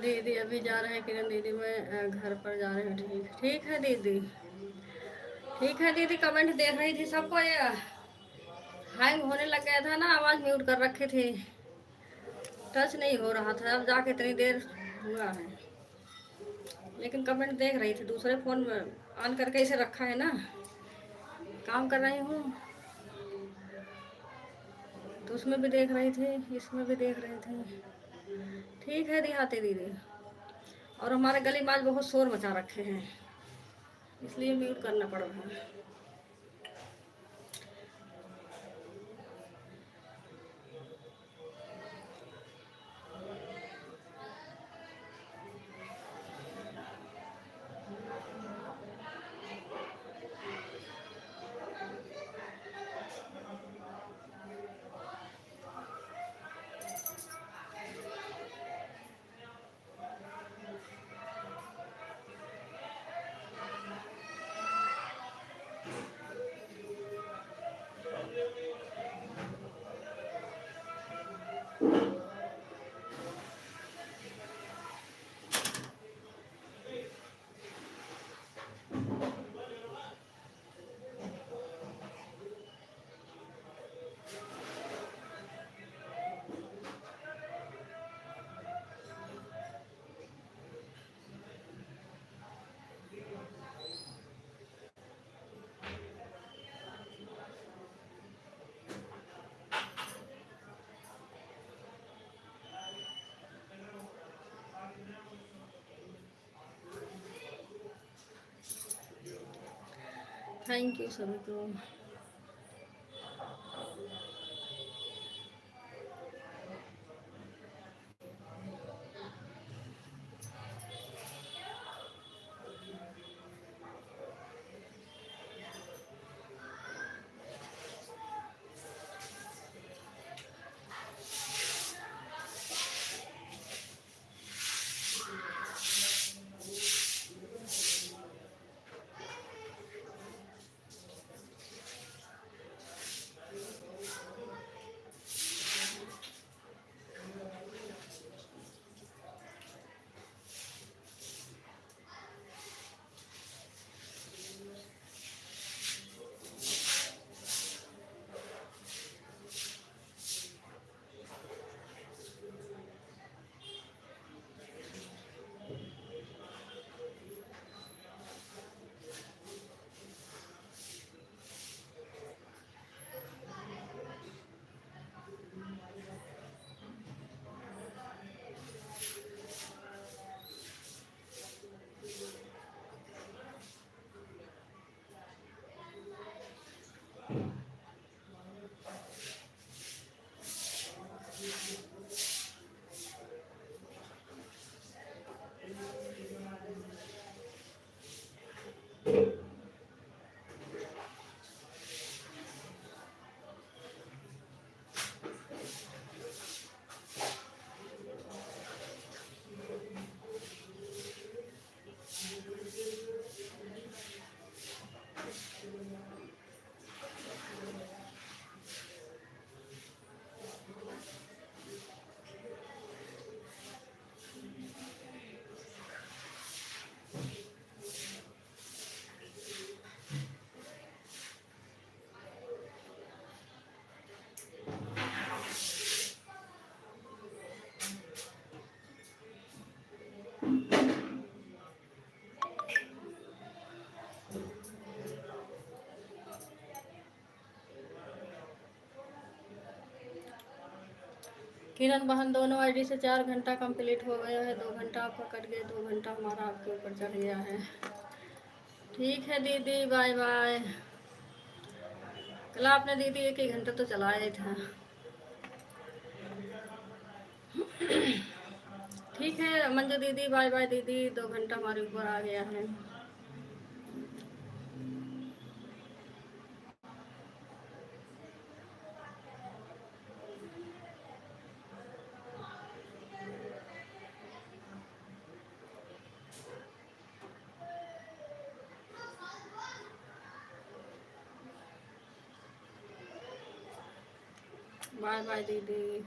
दीदी अभी जा रहे हैं किरण दीदी, मैं घर पर जा रही हूँ। ठीक ठीक है दीदी, ठीक है दीदी। कमेंट देख रही थी सबको, ये हैंग होने लग गया था ना, आवाज़ म्यूट कर रखी थी, टच नहीं हो रहा था। अब जाके इतनी देर हुआ है, लेकिन कमेंट देख रही थी। दूसरे फ़ोन में ऑन करके इसे रखा है ना, काम कर रही हूँ तो उसमें भी देख रही थी, इसमें भी देख रही थी। ठीक है दिहाती दीदी। और हमारे गली में आज बहुत शोर मचा रखे हैं, इसलिए म्यूट करना पड़ रहा है। थैंक यू सभी को। किरण बहन, दोनों आईडी से 4 घंटा कंप्लीट हो गया है। 2 घंटा आपका कट गया, 2 घंटा हमारा आपके ऊपर चढ़ गया है। ठीक है दीदी, बाय बाय। कल आपने दीदी 1 ही घंटा तो चलाया था। ठीक है मंजू दीदी, बाय बाय दीदी। 2 घंटा हमारे ऊपर आ गया है। बाय बाय दीदी।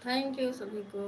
थैंक यू सभी को।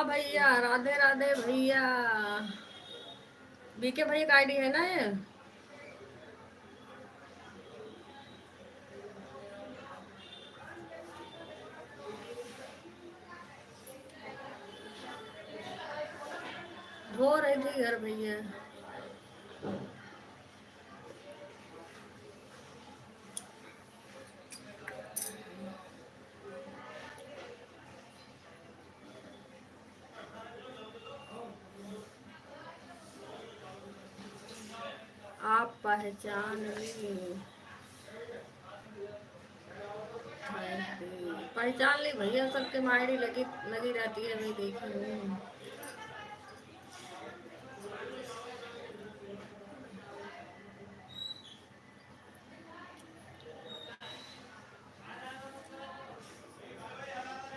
हाँ भैया, राधे राधे भैया। बीके भैया का आईडी है ना ये? धो रही थी घर भैया। आप पहचान ली? पहचान ली भैया, सबके मायरी लगी लगी रहती है, मैं देखी हूँ।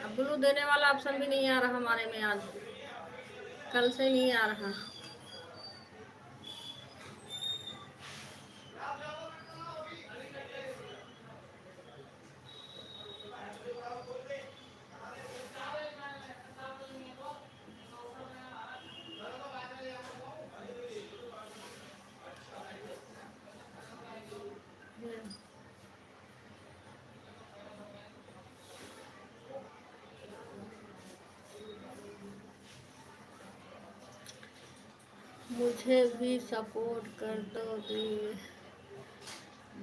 अब ब्लू देने वाला ऑप्शन भी नहीं आ रहा हमारे में आज, कल से नहीं आ रहा। मुझे भी सपोर्ट कर दो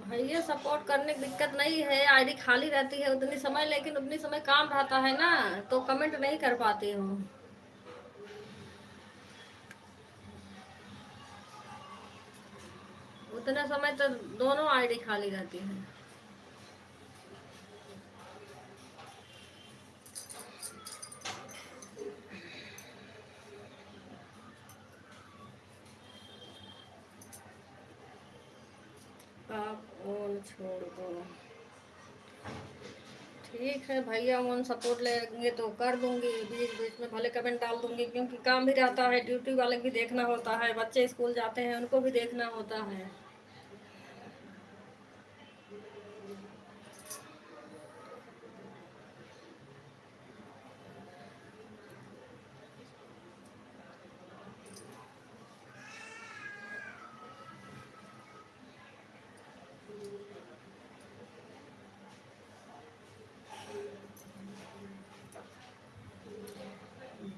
भैया। सपोर्ट करने की दिक्कत नहीं है, आईडी खाली रहती है उतनी समय, लेकिन उतनी समय काम रहता है ना, तो कमेंट नहीं कर पाती हूँ। उतने समय तो दोनों आईडी खाली रहती है। आप ऑन छोड़ दो। ठीक है भैया, ऑन सपोर्ट लेंगे तो कर दूंगी, बीच बीच में भले कमेंट डाल दूंगी, क्योंकि काम भी रहता है, ड्यूटी वाले भी देखना होता है, बच्चे स्कूल जाते हैं उनको भी देखना होता है।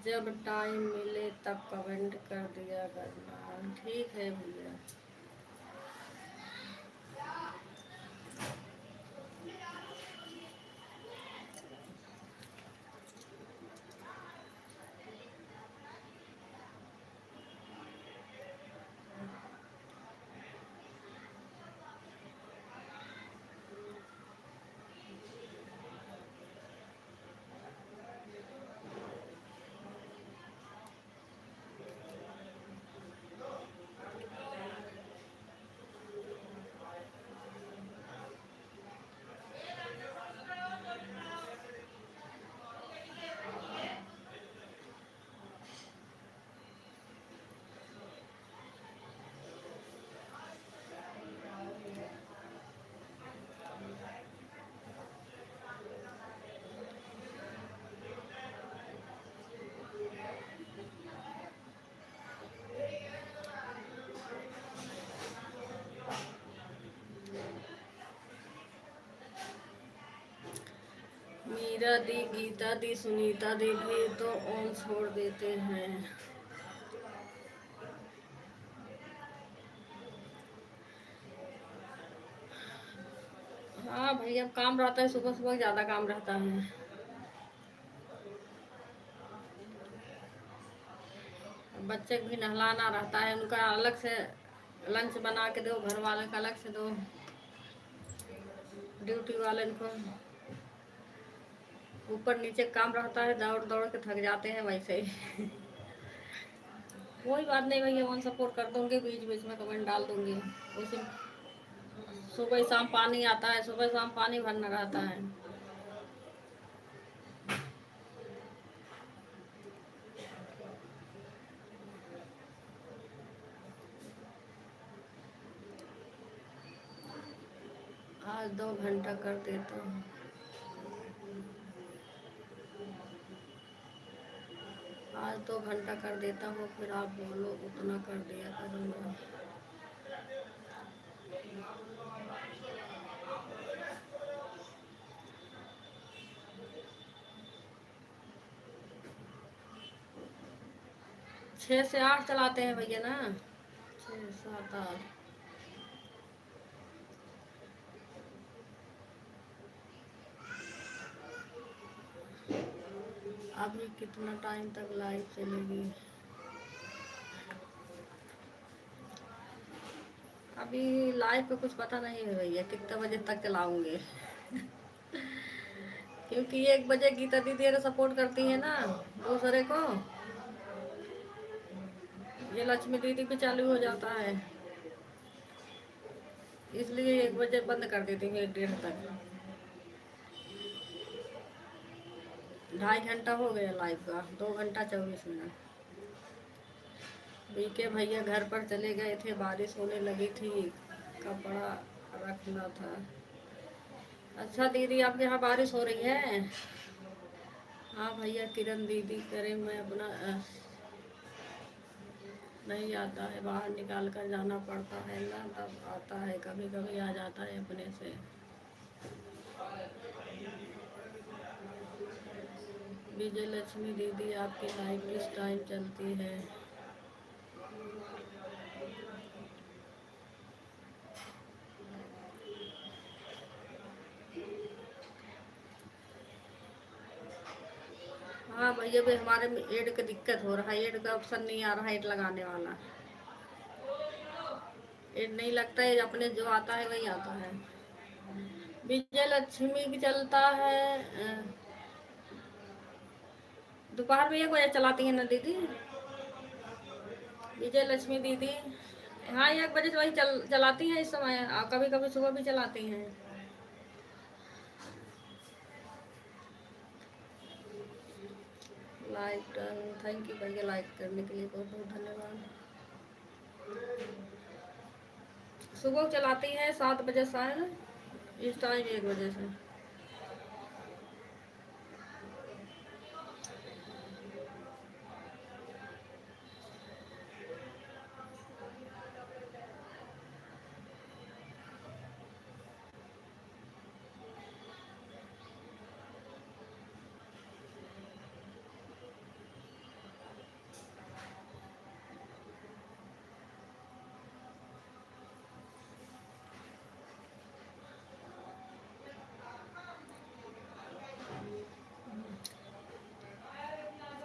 जब टाइम मिले तब कमेंट कर दिया करना। ठीक है भैया। मीरा दी, गीता दी, सुनीता दी भी तो ऑन छोड़ देते हैं। हाँ भैया, काम रहता है, सुबह सुबह ज़्यादा काम रहता है। बच्चे भी नहलाना रहता है, उनका अलग से लंच बना के दो, घर वाले का अलग से दो, ड्यूटी वाले को ऊपर नीचे काम रहता है, दौड़ दौड़ के थक जाते हैं वैसे ही। कोई बात नहीं भैया, वन सपोर्ट कर दूंगी, बीच बीच में कमेंट डाल दूंगी। उसी सुबह शाम पानी आता है, सुबह शाम पानी भरना रहता है। आज 2 घंटा कर देता हूँ। आज 2 घंटा कर देता हूँ, फिर आप बोलो उतना कर दिया करूँगा। छः से आठ चलाते हैं भैया ना, 6 7 8। अभी कितना टाइम तक लाइव चलेगी? अभी लाइव पे कुछ पता नहीं है भैया, कितने बजे तक चलाऊंगे। क्योंकि 1 बजे गीता दीदी अगर सपोर्ट करती है ना दूसरे को, ये लक्ष्मी दीदी पे चालू हो जाता है, इसलिए 1 बजे बंद कर देती हूँ 1 डेढ़ तक। 2.5 घंटा हो गया लाइव का, 2 घंटा 24 मिनट। बीके भैया घर पर चले गए थे, बारिश होने लगी थी, कपड़ा रखना था। अच्छा दीदी आपके यहाँ बारिश हो रही है? हाँ भैया किरण दीदी करें, मैं अपना नहीं आता है, बाहर निकाल कर जाना पड़ता है ना, तब आता है, कभी कभी आ जाता है अपने से। विजय लक्ष्मी दीदी आपकी लाइव किस टाइम चलती है? हाँ भैया भी हमारे में एड का दिक्कत हो रहा है, एड का ऑप्शन नहीं आ रहा है, एड लगाने वाला एड नहीं लगता है, अपने जो आता है वही आता है। विजय लक्ष्मी की चलता है दोपहर में 1 बजे चलाती है ना दीदी विजय लक्ष्मी दीदी। हाँ 1 बजे से वही चलाती हैं इस समय, कभी कभी सुबह भी चलाती हैं। लाइक डन, थैंक यू भैया लाइक करने के लिए बहुत बहुत धन्यवाद। सुबह चलाती है 7 बजे शायद, इस टाइम 1 बजे से।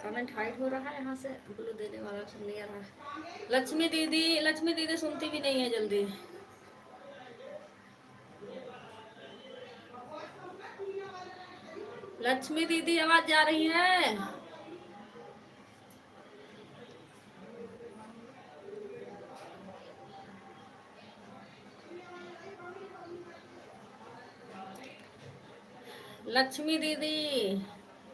कमेंट हाइड हो रहा है यहाँ से, ब्लू देने वाला ऑप्शन नहीं आ रहा है। लक्ष्मी दीदी सुनती भी नहीं है जल्दी। लक्ष्मी दीदी आवाज जा रही है? लक्ष्मी दीदी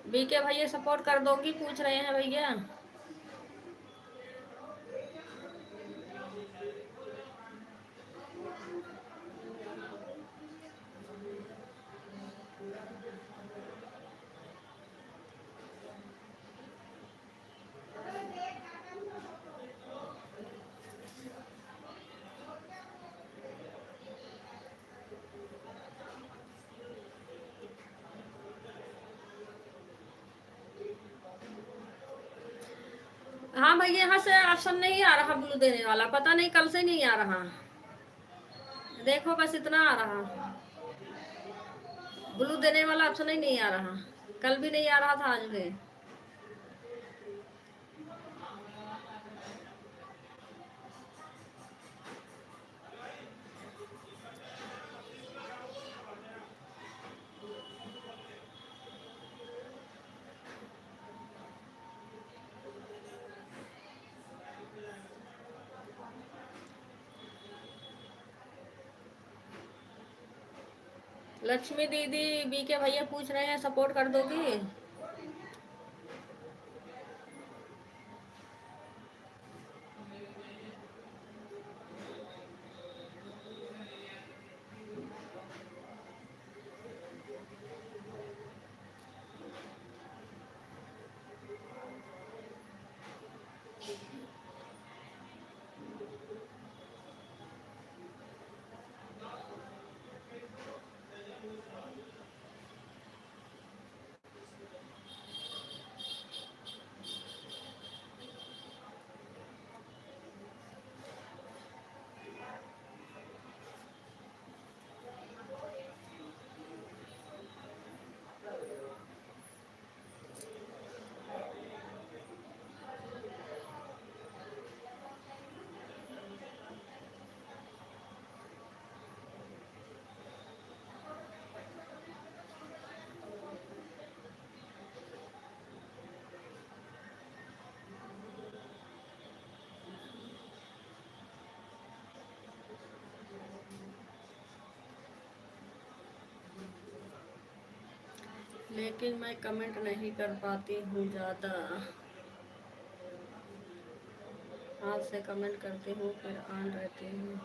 बीके भैया सपोर्ट कर दोगी, पूछ रहे हैं भैया। हाँ भैया यहाँ से ऑप्शन नहीं आ रहा ब्लू देने वाला, पता नहीं कल से नहीं आ रहा। देखो बस इतना आ रहा, ब्लू देने वाला ऑप्शन ही नहीं आ रहा, कल भी नहीं आ रहा था, आज भी। लक्ष्मी दीदी बीके भैया पूछ रहे हैं, सपोर्ट कर दोगी? लेकिन मैं कमेंट नहीं कर पाती हूँ ज़्यादा। हाथ से कमेंट करती हूँ फिर ऑन रहती हूँ।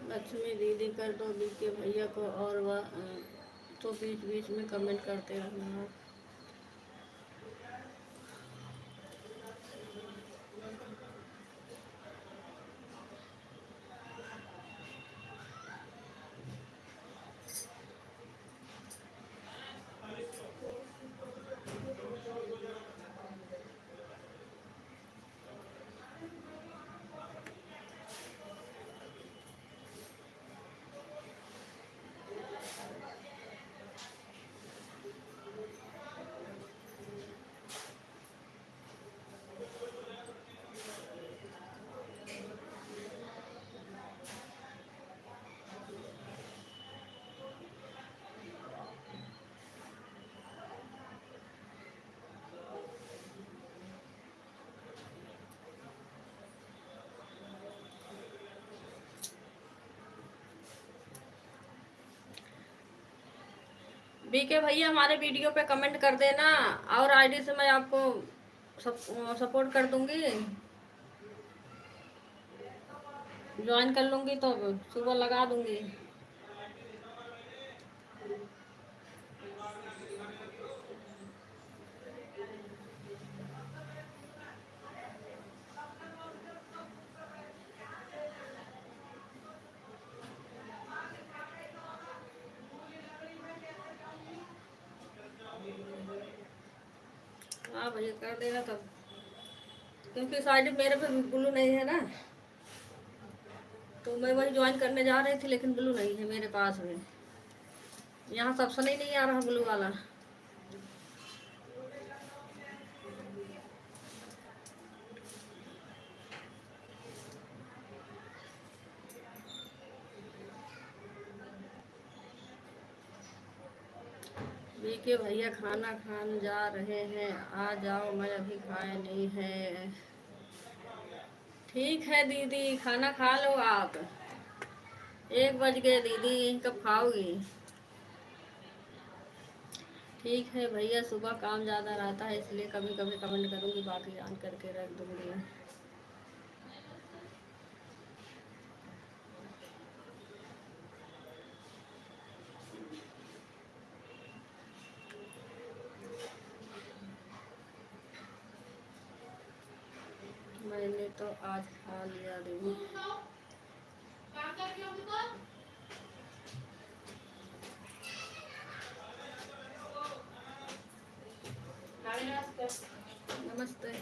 लक्ष्मी दीदी कर दो बीके भैया को, और वह तो बीच बीच में कमेंट करते रहना। बीके भैया हमारे वीडियो पे कमेंट कर देना, और आईडी से मैं आपको सपोर्ट कर दूंगी, ज्वाइन कर लूंगी तो सुबह लगा दूंगी। हाँ भैया कर देना तब, क्योंकि इस आईडी मेरे पे ब्लू नहीं है ना, तो मैं वही ज्वाइन करने जा रही थी, लेकिन ब्लू नहीं है मेरे पास में। यहाँ सब ऑप्शन ही नहीं आ रहा ब्लू वाला। बीके भैया खाना खान जा रहे हैं, आ जाओ, मैं अभी खाए नहीं है। ठीक है दीदी, खाना खा लो आप। 1 बज गए दीदी, कब खाओगी? ठीक है भैया, सुबह काम ज़्यादा रहता है इसलिए कभी कभी कमेंट करूँगी, बाकी ऑन करके रख दूँगी। मैंने तो आज खा लिया दीदी। नमस्ते।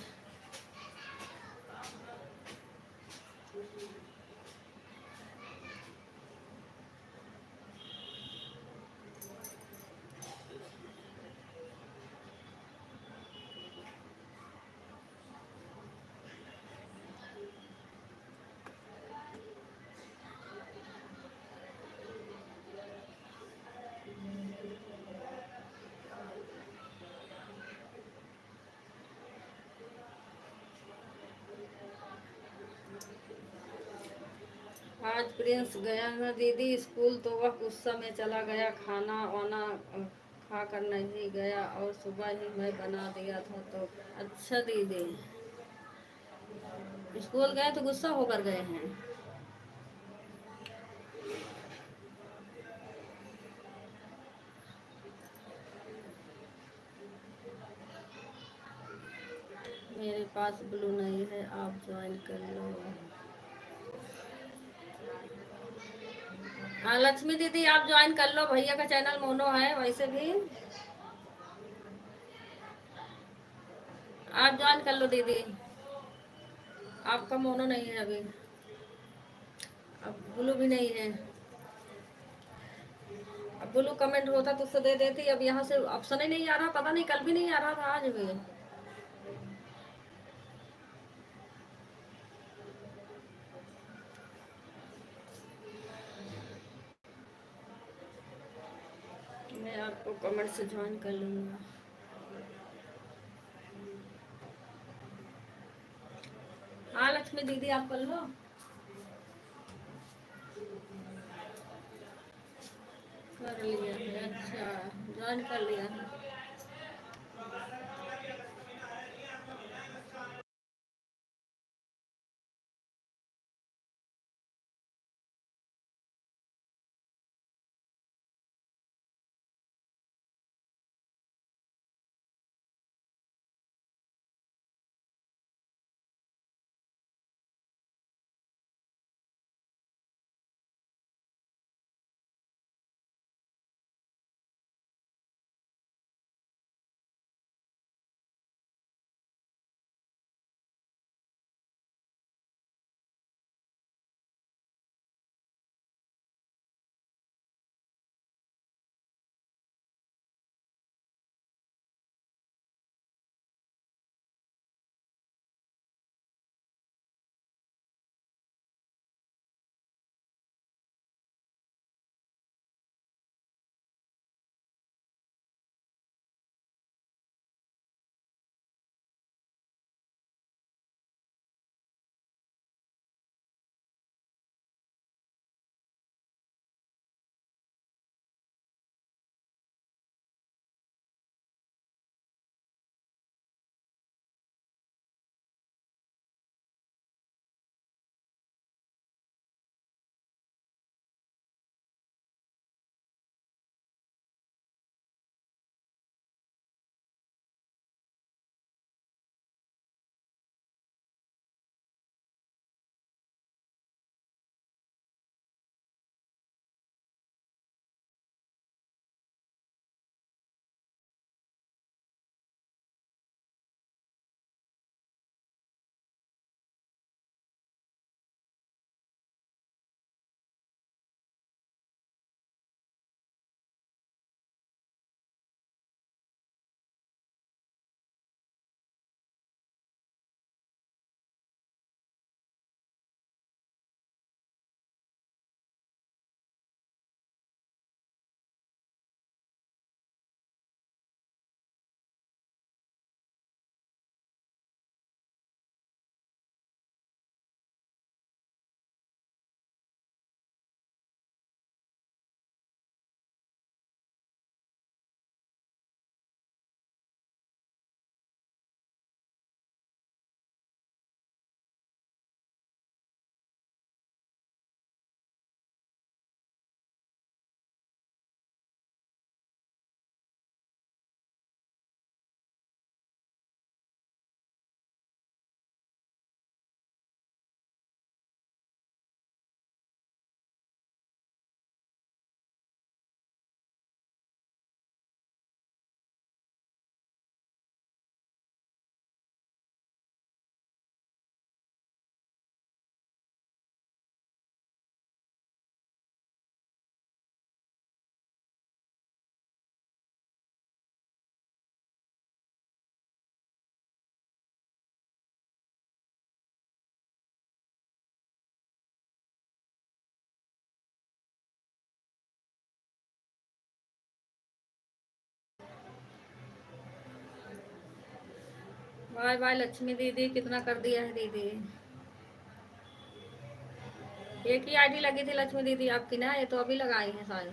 आज प्रिंस गया ना दीदी स्कूल, तो वह गुस्सा में चला गया, खाना वाना खा कर नहीं गया और सुबह ही मैं बना दिया था। तो अच्छा दीदी, स्कूल गए तो गुस्सा होकर गए हैं। मेरे पास ब्लू नहीं है, आप ज्वाइन कर लो। हाँ लक्ष्मी दीदी, आप ज्वाइन कर लो, भैया का चैनल मोनो है वैसे भी। आप ज्वाइन कर लो दीदी, आपका मोनो नहीं है अभी, अब ब्लू भी नहीं है। अब ब्लू कमेंट होता तो उससे दे देती, अब यहाँ से ऑप्शन ही नहीं आ रहा, पता नहीं कल भी नहीं आ रहा था, आज भी। मैं आपको कमेंट से ज्वाइन कर लूँगा। हाँ लक्ष्मी दीदी, आप कर लो। कर लिया है, अच्छा ज्वाइन कर लिया है। बाय बाय लक्ष्मी दीदी, कितना कर दिया है दीदी। एक ही आईडी लगी थी लक्ष्मी दीदी आपकी ना, ये तो अभी लगाई है सारी।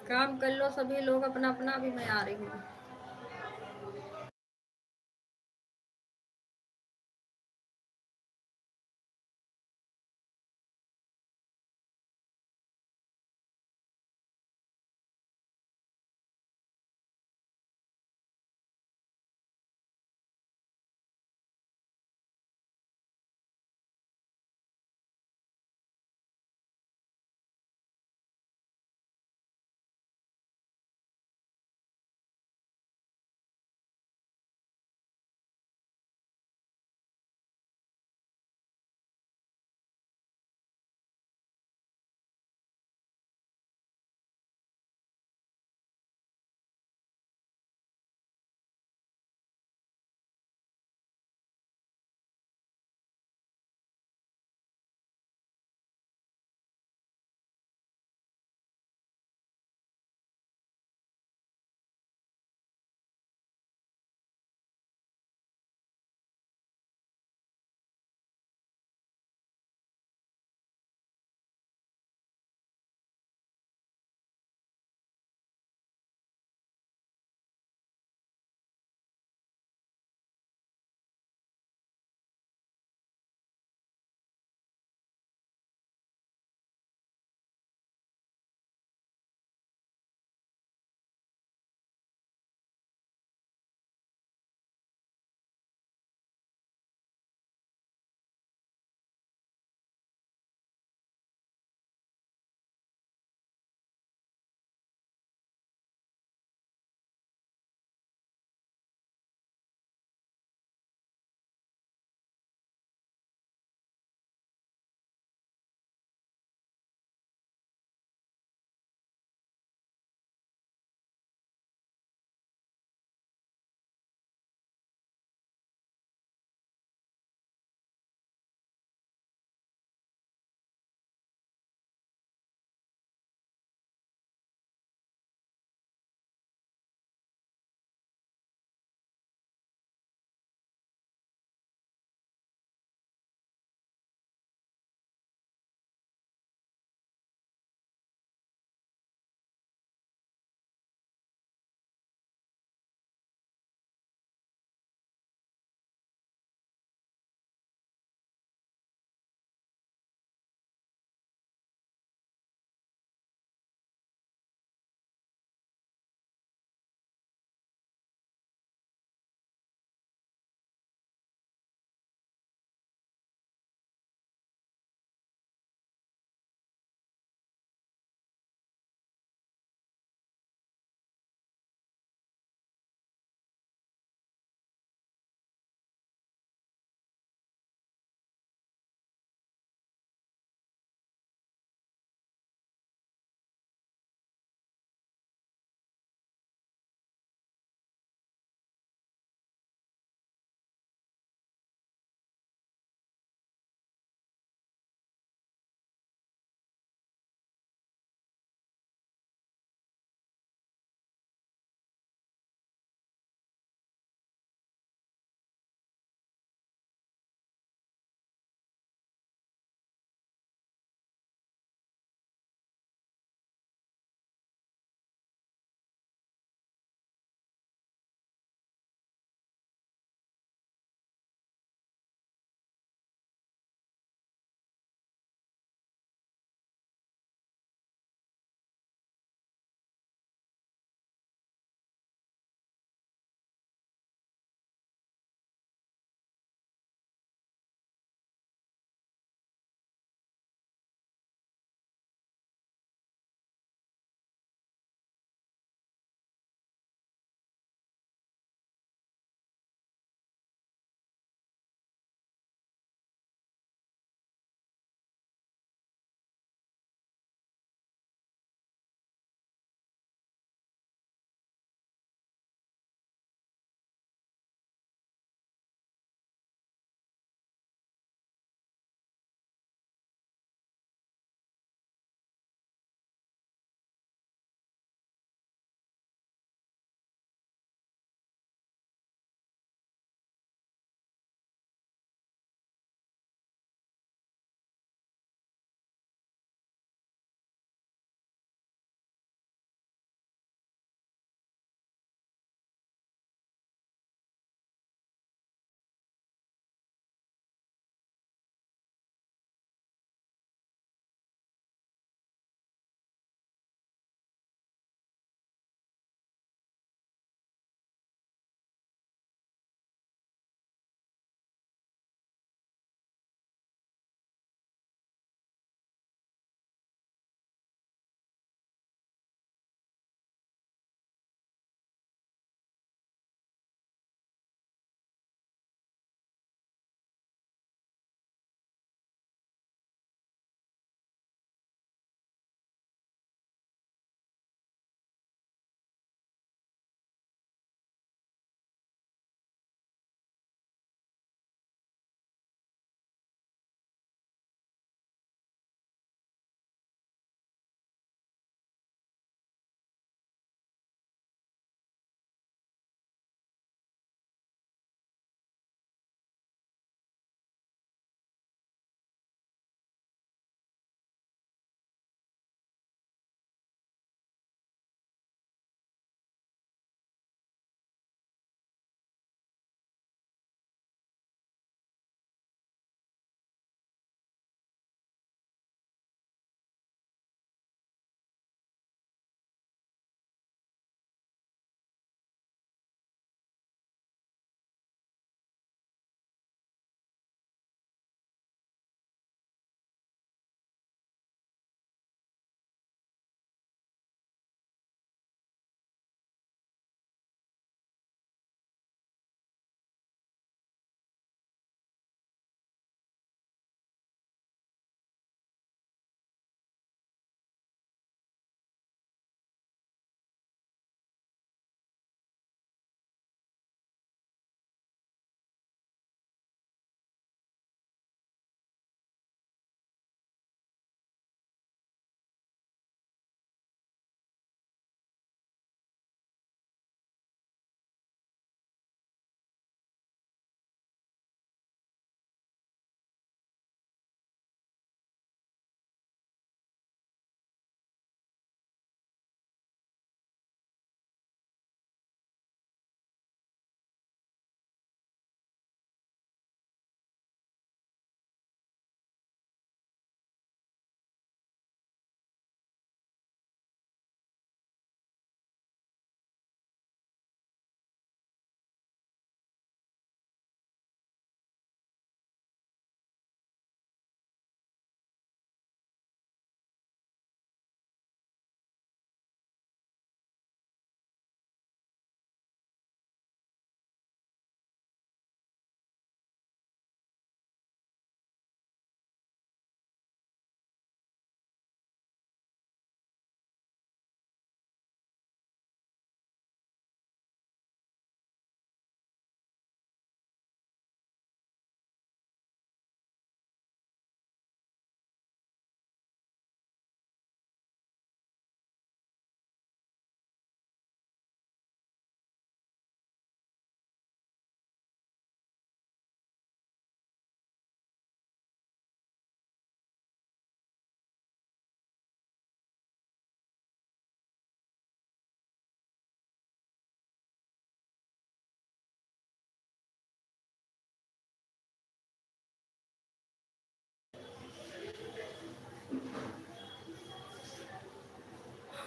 काम कर लो सभी लोग अपना अपना, अभी मैं आ रही हूँ।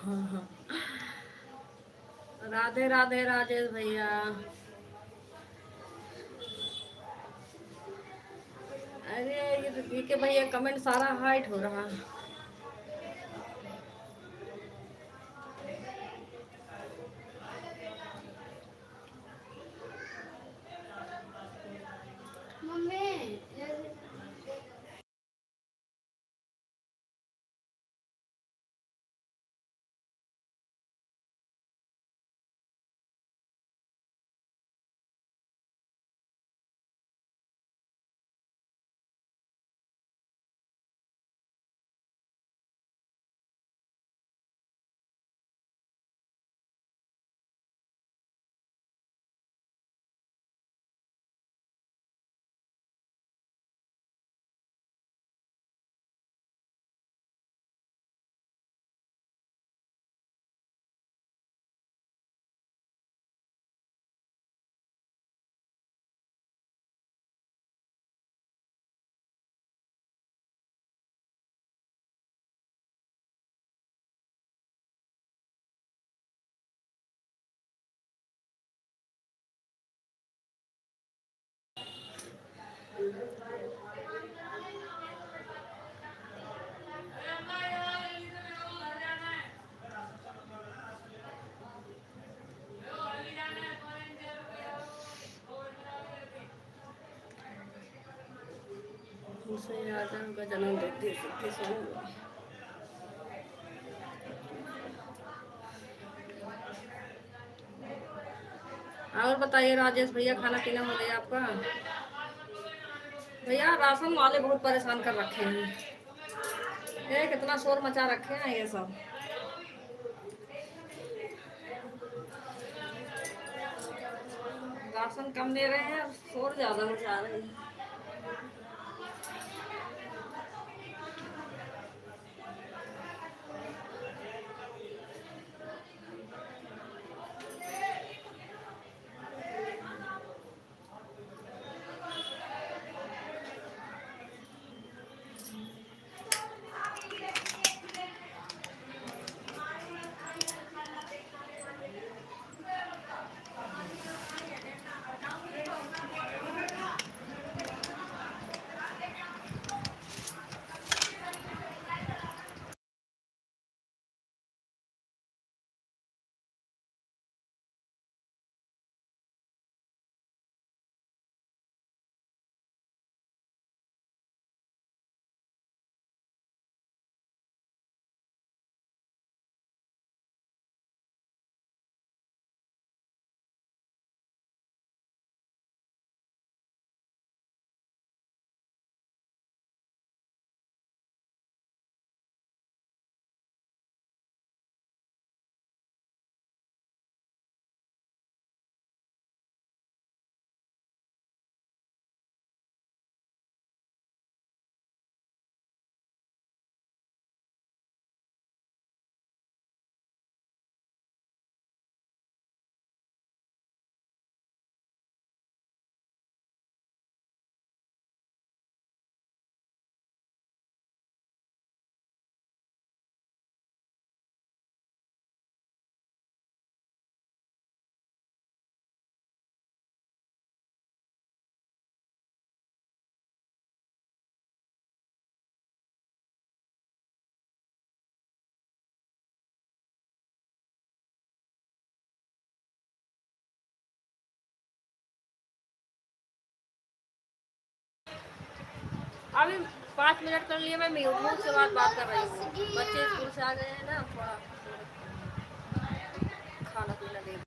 हाँ हाँ। राधे राधे राजेश भैया। अरे ये के भैया कमेंट सारा हाइट हो रहा है। उनसे आजम का जन्म दे सकते सो। और बताइए राजेश भैया, खाना पीना हो गया आपका? भैया राशन वाले बहुत परेशान कर रखे हैं। ये कितना शोर मचा रखे हैं ये सब। राशन कम दे रहे हैं और शोर ज्यादा मचा रहे हैं। अभी 5 मिनट कर लिए, मैं म्यूट से बात कर रही हूँ। बच्चे स्कूल से आ गए हैं ना, थोड़ा खाना पीना दे।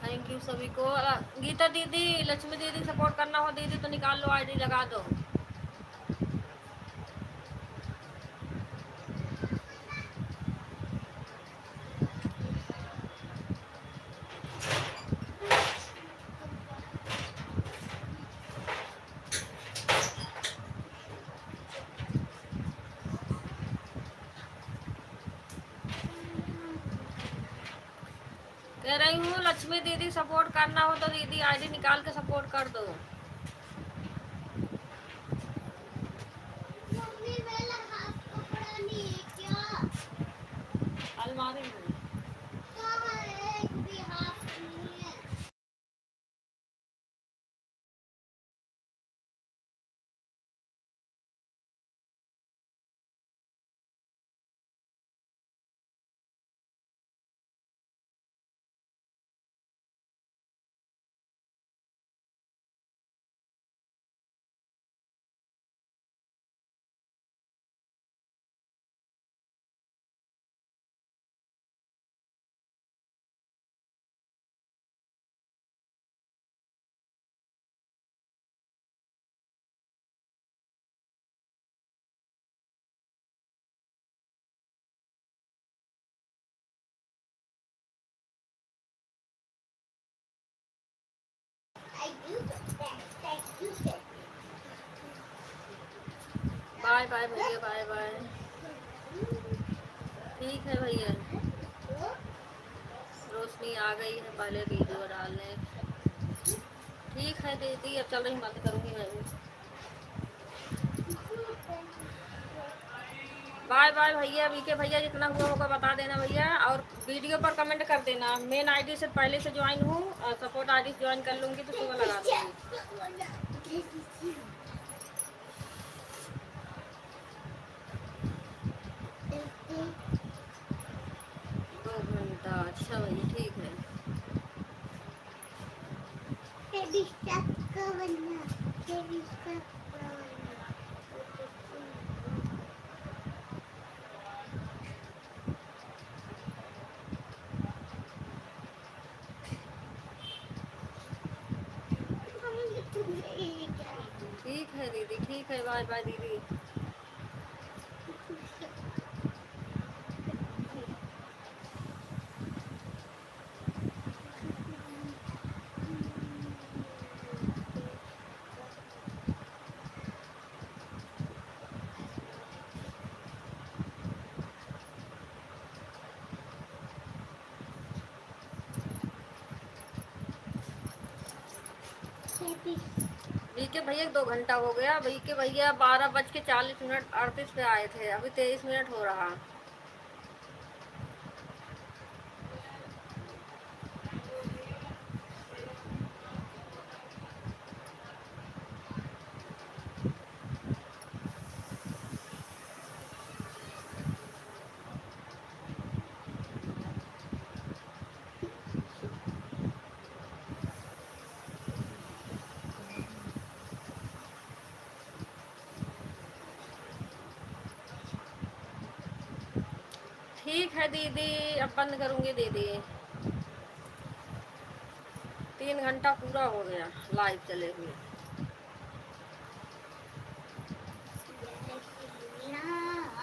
थैंक यू सभी को। गीता दीदी, लक्ष्मी दीदी सपोर्ट करना हो दीदी तो निकाल लो, आईडी लगा दो। कह रही हूँ लक्ष्मी दीदी सपोर्ट करना हो तो दीदी आईडी निकाल के सपोर्ट कर दो। अलमारी में बाय बाय भैया, बाय बाय। ठीक है भैया, रोशनी आ गई है पहले वीडियो डालने। ठीक है दीदी, अब चल रही, बंद करूँगी मैं भी। बाय बाय भैया, वीके भैया, जितना हुआ होगा बता देना भैया, और वीडियो पर कमेंट कर देना। मेन आईडी से पहले से ज्वाइन हूँ, सपोर्ट आईडी से ज्वाइन कर लूँगी तो सुबह लगा दूँगी। 2 घंटा, अच्छा भैया, ठीक है। ठीक है दीदी, ठीक है, बाय बाय दीदी। वीके भैया 2 घंटा हो गया। वीके भैया 12:40 पे आए थे, अभी 23 मिनट हो रहा। ठीक है दीदी, अब बंद करूँगी दीदी। 3 घंटा पूरा हो गया लाइव चले हुए।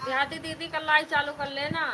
देहाती दीदी कल लाइव चालू कर लेना।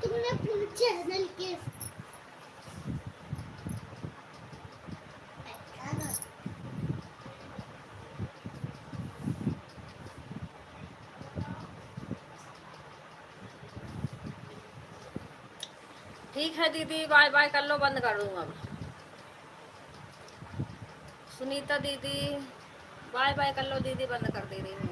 तुमने अपने चैनल के ठीक है दीदी, बाय बाय कर लो, बंद कर दूँ अब। सुनीता दीदी बाय बाय कर लो दीदी, बंद कर दे रही हूँ।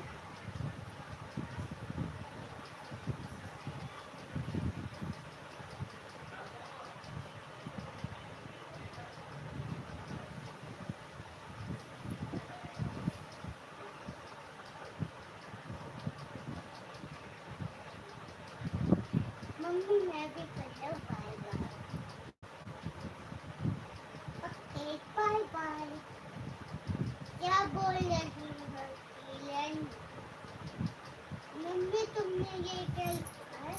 मम्मी मैं भी कर लो bye bye. Okay bye bye. क्या बोल रही हो ईलन? मम्मी तुमने ये क्या लिखा है?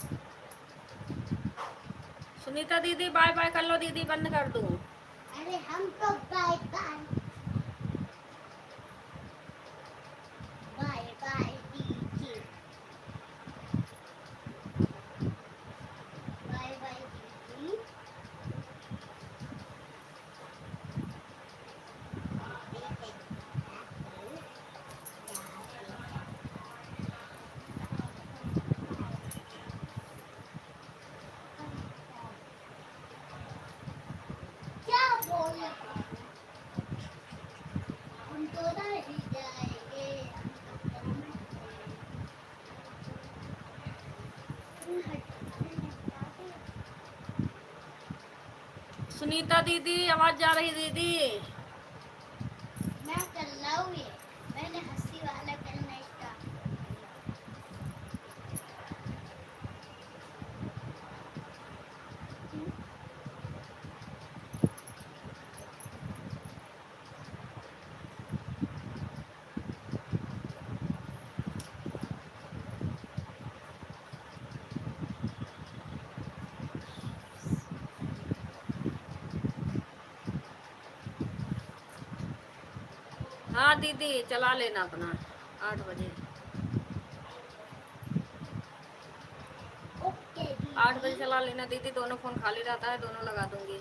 सुनीता दीदी बाय बाय कर लो दीदी, बंद कर दूँ। अरे हम तो बाय बाय बाय बाय दीदी, बाय बाय दीदी। क्या बोल रहे हो? हम तो नहीं जाएंगे, सुनीता दीदी आवाज जा रही दीदी। मैं कर रहा हूँ ये, मैंने हंसी वाला करना स्टार्ट कर दिया। हाँ दीदी चला लेना अपना 8 बजे। ओके 8 बजे दीदी। चला लेना दीदी, दोनों फोन खाली रहता है, दोनों लगा दूंगी।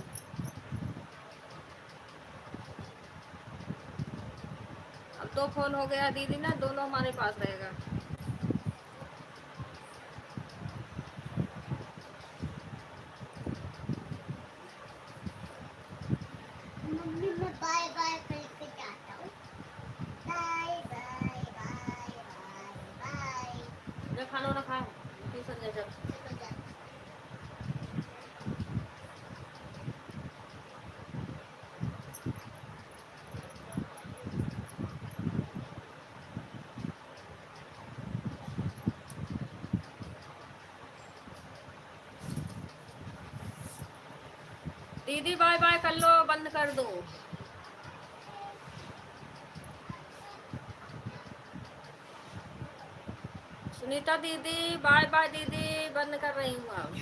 अब 2 फोन हो गया दीदी ना, दोनों हमारे पास रहेगा। मम्मी मैं बाय बाय करके जाता हूँ। Bye bye bye bye bye. जब खाना ना खा ट्यूशन जा जब। चलो जाता हूँ। दीदी बाय बाय कर लो, बंद कर दो। सुनीता दीदी बाय बाय दीदी, बंद कर रही हूँ अब।